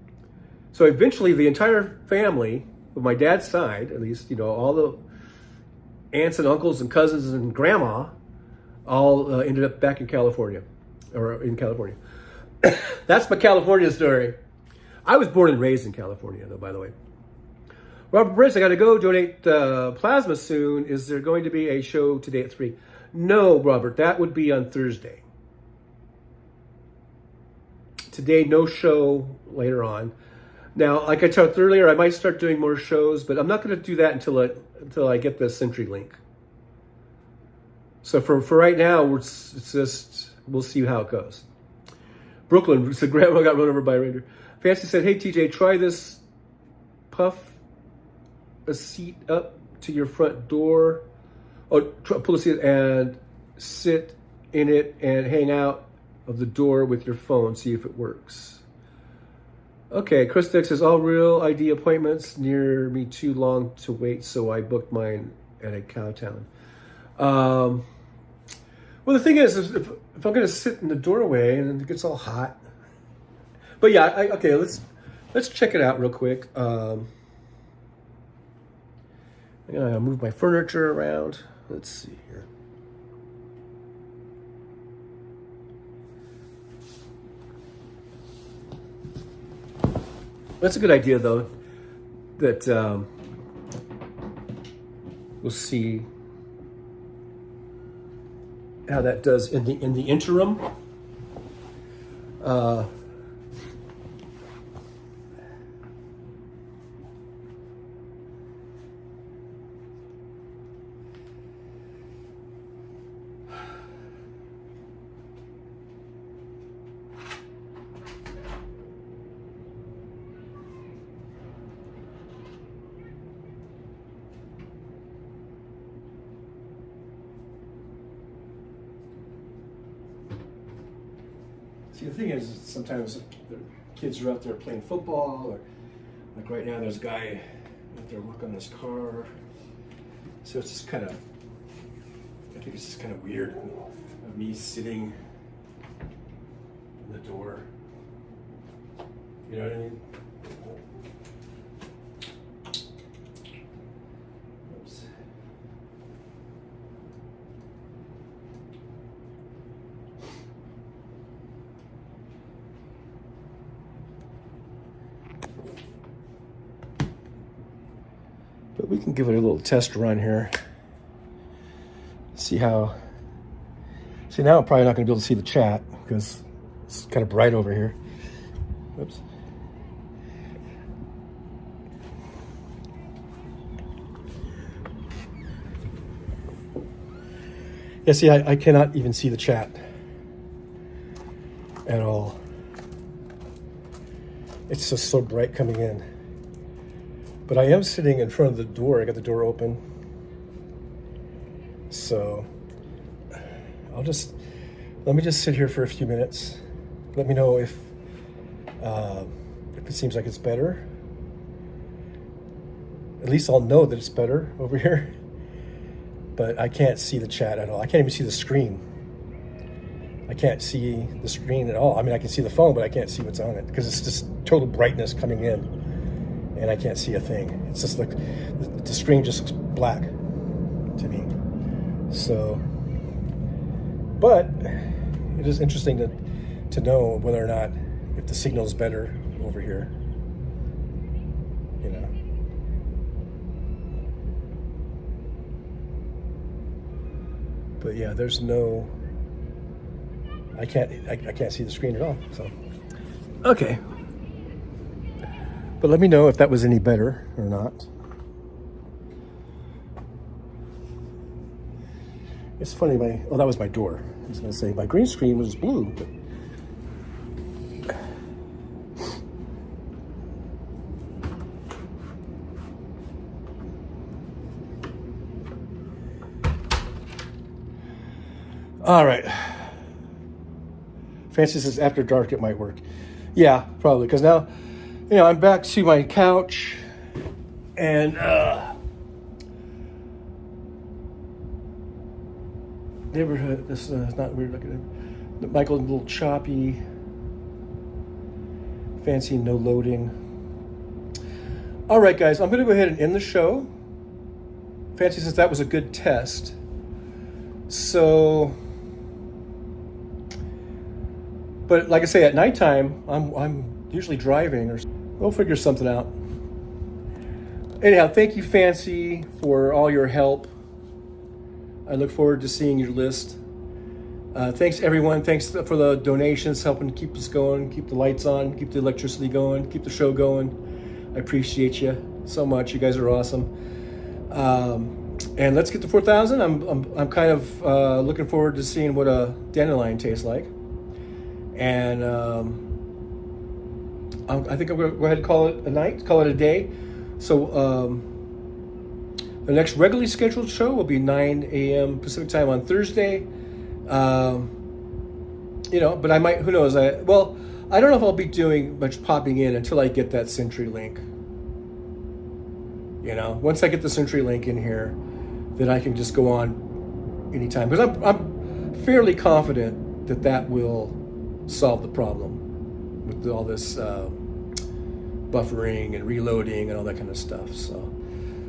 So eventually, the entire family, of my dad's side, at least, all the aunts and uncles and cousins and Grandma, all ended up back in California. That's my California story. I was born and raised in California, though, by the way. Robert Briggs, I got to go donate plasma soon. Is there going to be a show today at 3? No, Robert, that would be on Thursday. Today, no show later on. Now, like I talked earlier, I might start doing more shows, but I'm not going to do that until I get the CenturyLink. So for right now, we'll see how it goes. Brooklyn said, Grandma got run over by a reindeer. Fancy said, hey, TJ, try this. Puff a seat up to your front door. Pull a seat and sit in it and hang out of the door with your phone. See if it works. Okay, Chris Dick says, all real ID appointments near me too long to wait, so I booked mine at a Cowtown. Well, the thing is if I'm going to sit in the doorway and it gets all hot. But yeah, okay, let's check it out real quick. I'm going to move my furniture around. Let's see here. That's a good idea, though, that we'll see how that does in the interim. See, the thing is, sometimes the kids are out there playing football or Like right now, there's a guy out there working on this car. So it's just kind of, I think it's just kind of weird of me sitting in the door. You know what I mean? Oops. But we can give it a little test run here. See how. See, now I'm probably not going to be able to see the chat because it's kind of bright over here. Oops. Yeah, see, I cannot even see the chat at all. It's just so bright coming in. But I am sitting in front of the door. I got the door open. So let me just sit here for a few minutes. Let me know if it seems like it's better. At least I'll know that it's better over here. But I can't see the chat at all. I can't even see the screen. I can't see the screen at all. I mean, I can see the phone, but I can't see what's on it because it's just total brightness coming in, and I can't see a thing. It's just like the screen just looks black to me. So, but it is interesting to know whether or not if the signal is better over here. You know. But yeah, there's no. I can't see the screen at all. So, okay. But let me know if that was any better or not. It's funny, that was my door. I was going to say my green screen was blue. But all right. Fancy says after dark it might work. Yeah, probably. Because now, I'm back to my couch. And neighborhood, this is not weird looking at it. Michael's a little choppy. Fancy no loading. All right, guys, I'm going to go ahead and end the show. Fancy says that was a good test. So... But like I say, at nighttime, I'm usually driving, or we'll figure something out. Anyhow, thank you, Fancy, for all your help. I look forward to seeing your list. Thanks, everyone. Thanks for the donations, helping keep us going, keep the lights on, keep the electricity going, keep the show going. I appreciate you so much. You guys are awesome. And let's get to 4,000. I'm kind of looking forward to seeing what a dandelion tastes like. And I think I'm going to go ahead and call it a night, call it a day. So the next regularly scheduled show will be 9 a.m. Pacific time on Thursday. But I might, who knows? I don't know if I'll be doing much popping in until I get that CenturyLink. Once I get the CenturyLink in here, then I can just go on anytime. Because I'm fairly confident that will solve the problem with all this buffering and reloading and all that kind of stuff. So,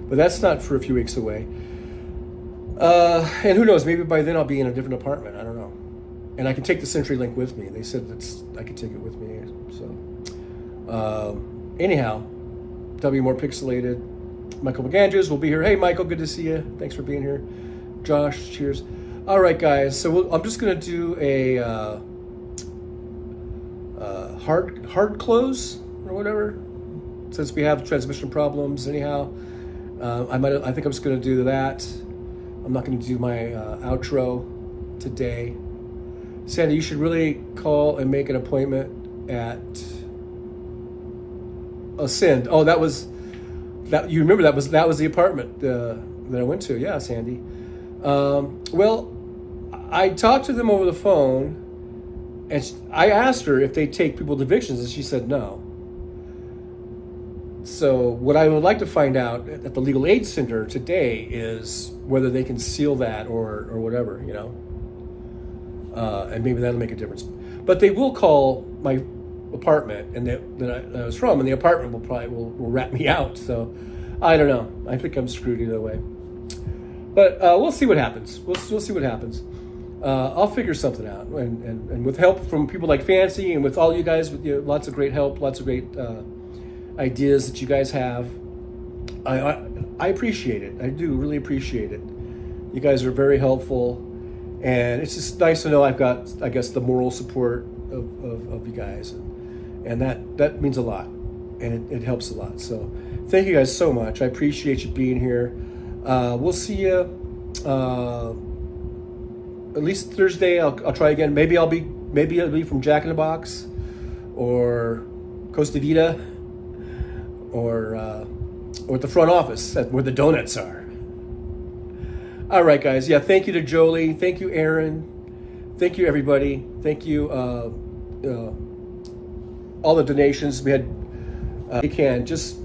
but that's not for a few weeks away. And who knows? Maybe by then I'll be in a different apartment. I don't know. And I can take the CenturyLink with me. They said I could take it with me. So, anyhow, W More Pixelated. Michael McAndrews will be here. Hey, Michael, good to see you. Thanks for being here. Josh, cheers. All right, guys. So I'm just gonna do a hard close or whatever, since we have transmission problems. Anyhow, I think I'm just gonna do that. I'm not gonna do my outro today. Sandy, you should really call and make an appointment at Ascend. Oh, that was that. You remember that was the apartment that I went to. Yeah, Sandy. Well, I talked to them over the phone, and I asked her if they take people to evictions, and she said no. So what I would like to find out at the Legal Aid Center today is whether they can seal that or whatever, you know. And maybe that'll make a difference. But they will call my apartment and that I was from, and the apartment will probably will rat me out. So I don't know. I think I'm screwed either way. But we'll see what happens. We'll see what happens. I'll figure something out, and with help from people like Fancy and with all you guys, with lots of great help, lots of great ideas that you guys have. I appreciate it. I do really appreciate it. You guys are very helpful, and it's just nice to know I've got, I guess, the moral support of you guys, and that means a lot, and it helps a lot. So thank you guys so much. I appreciate you being here. We'll see you at least Thursday. I'll try again. Maybe I'll be from Jack in the Box or Costa Vida or at the front office where the donuts are. All right, guys. Yeah, thank you to Jolie. Thank you, Aaron. Thank you, everybody. Thank you, all the donations we had. You can just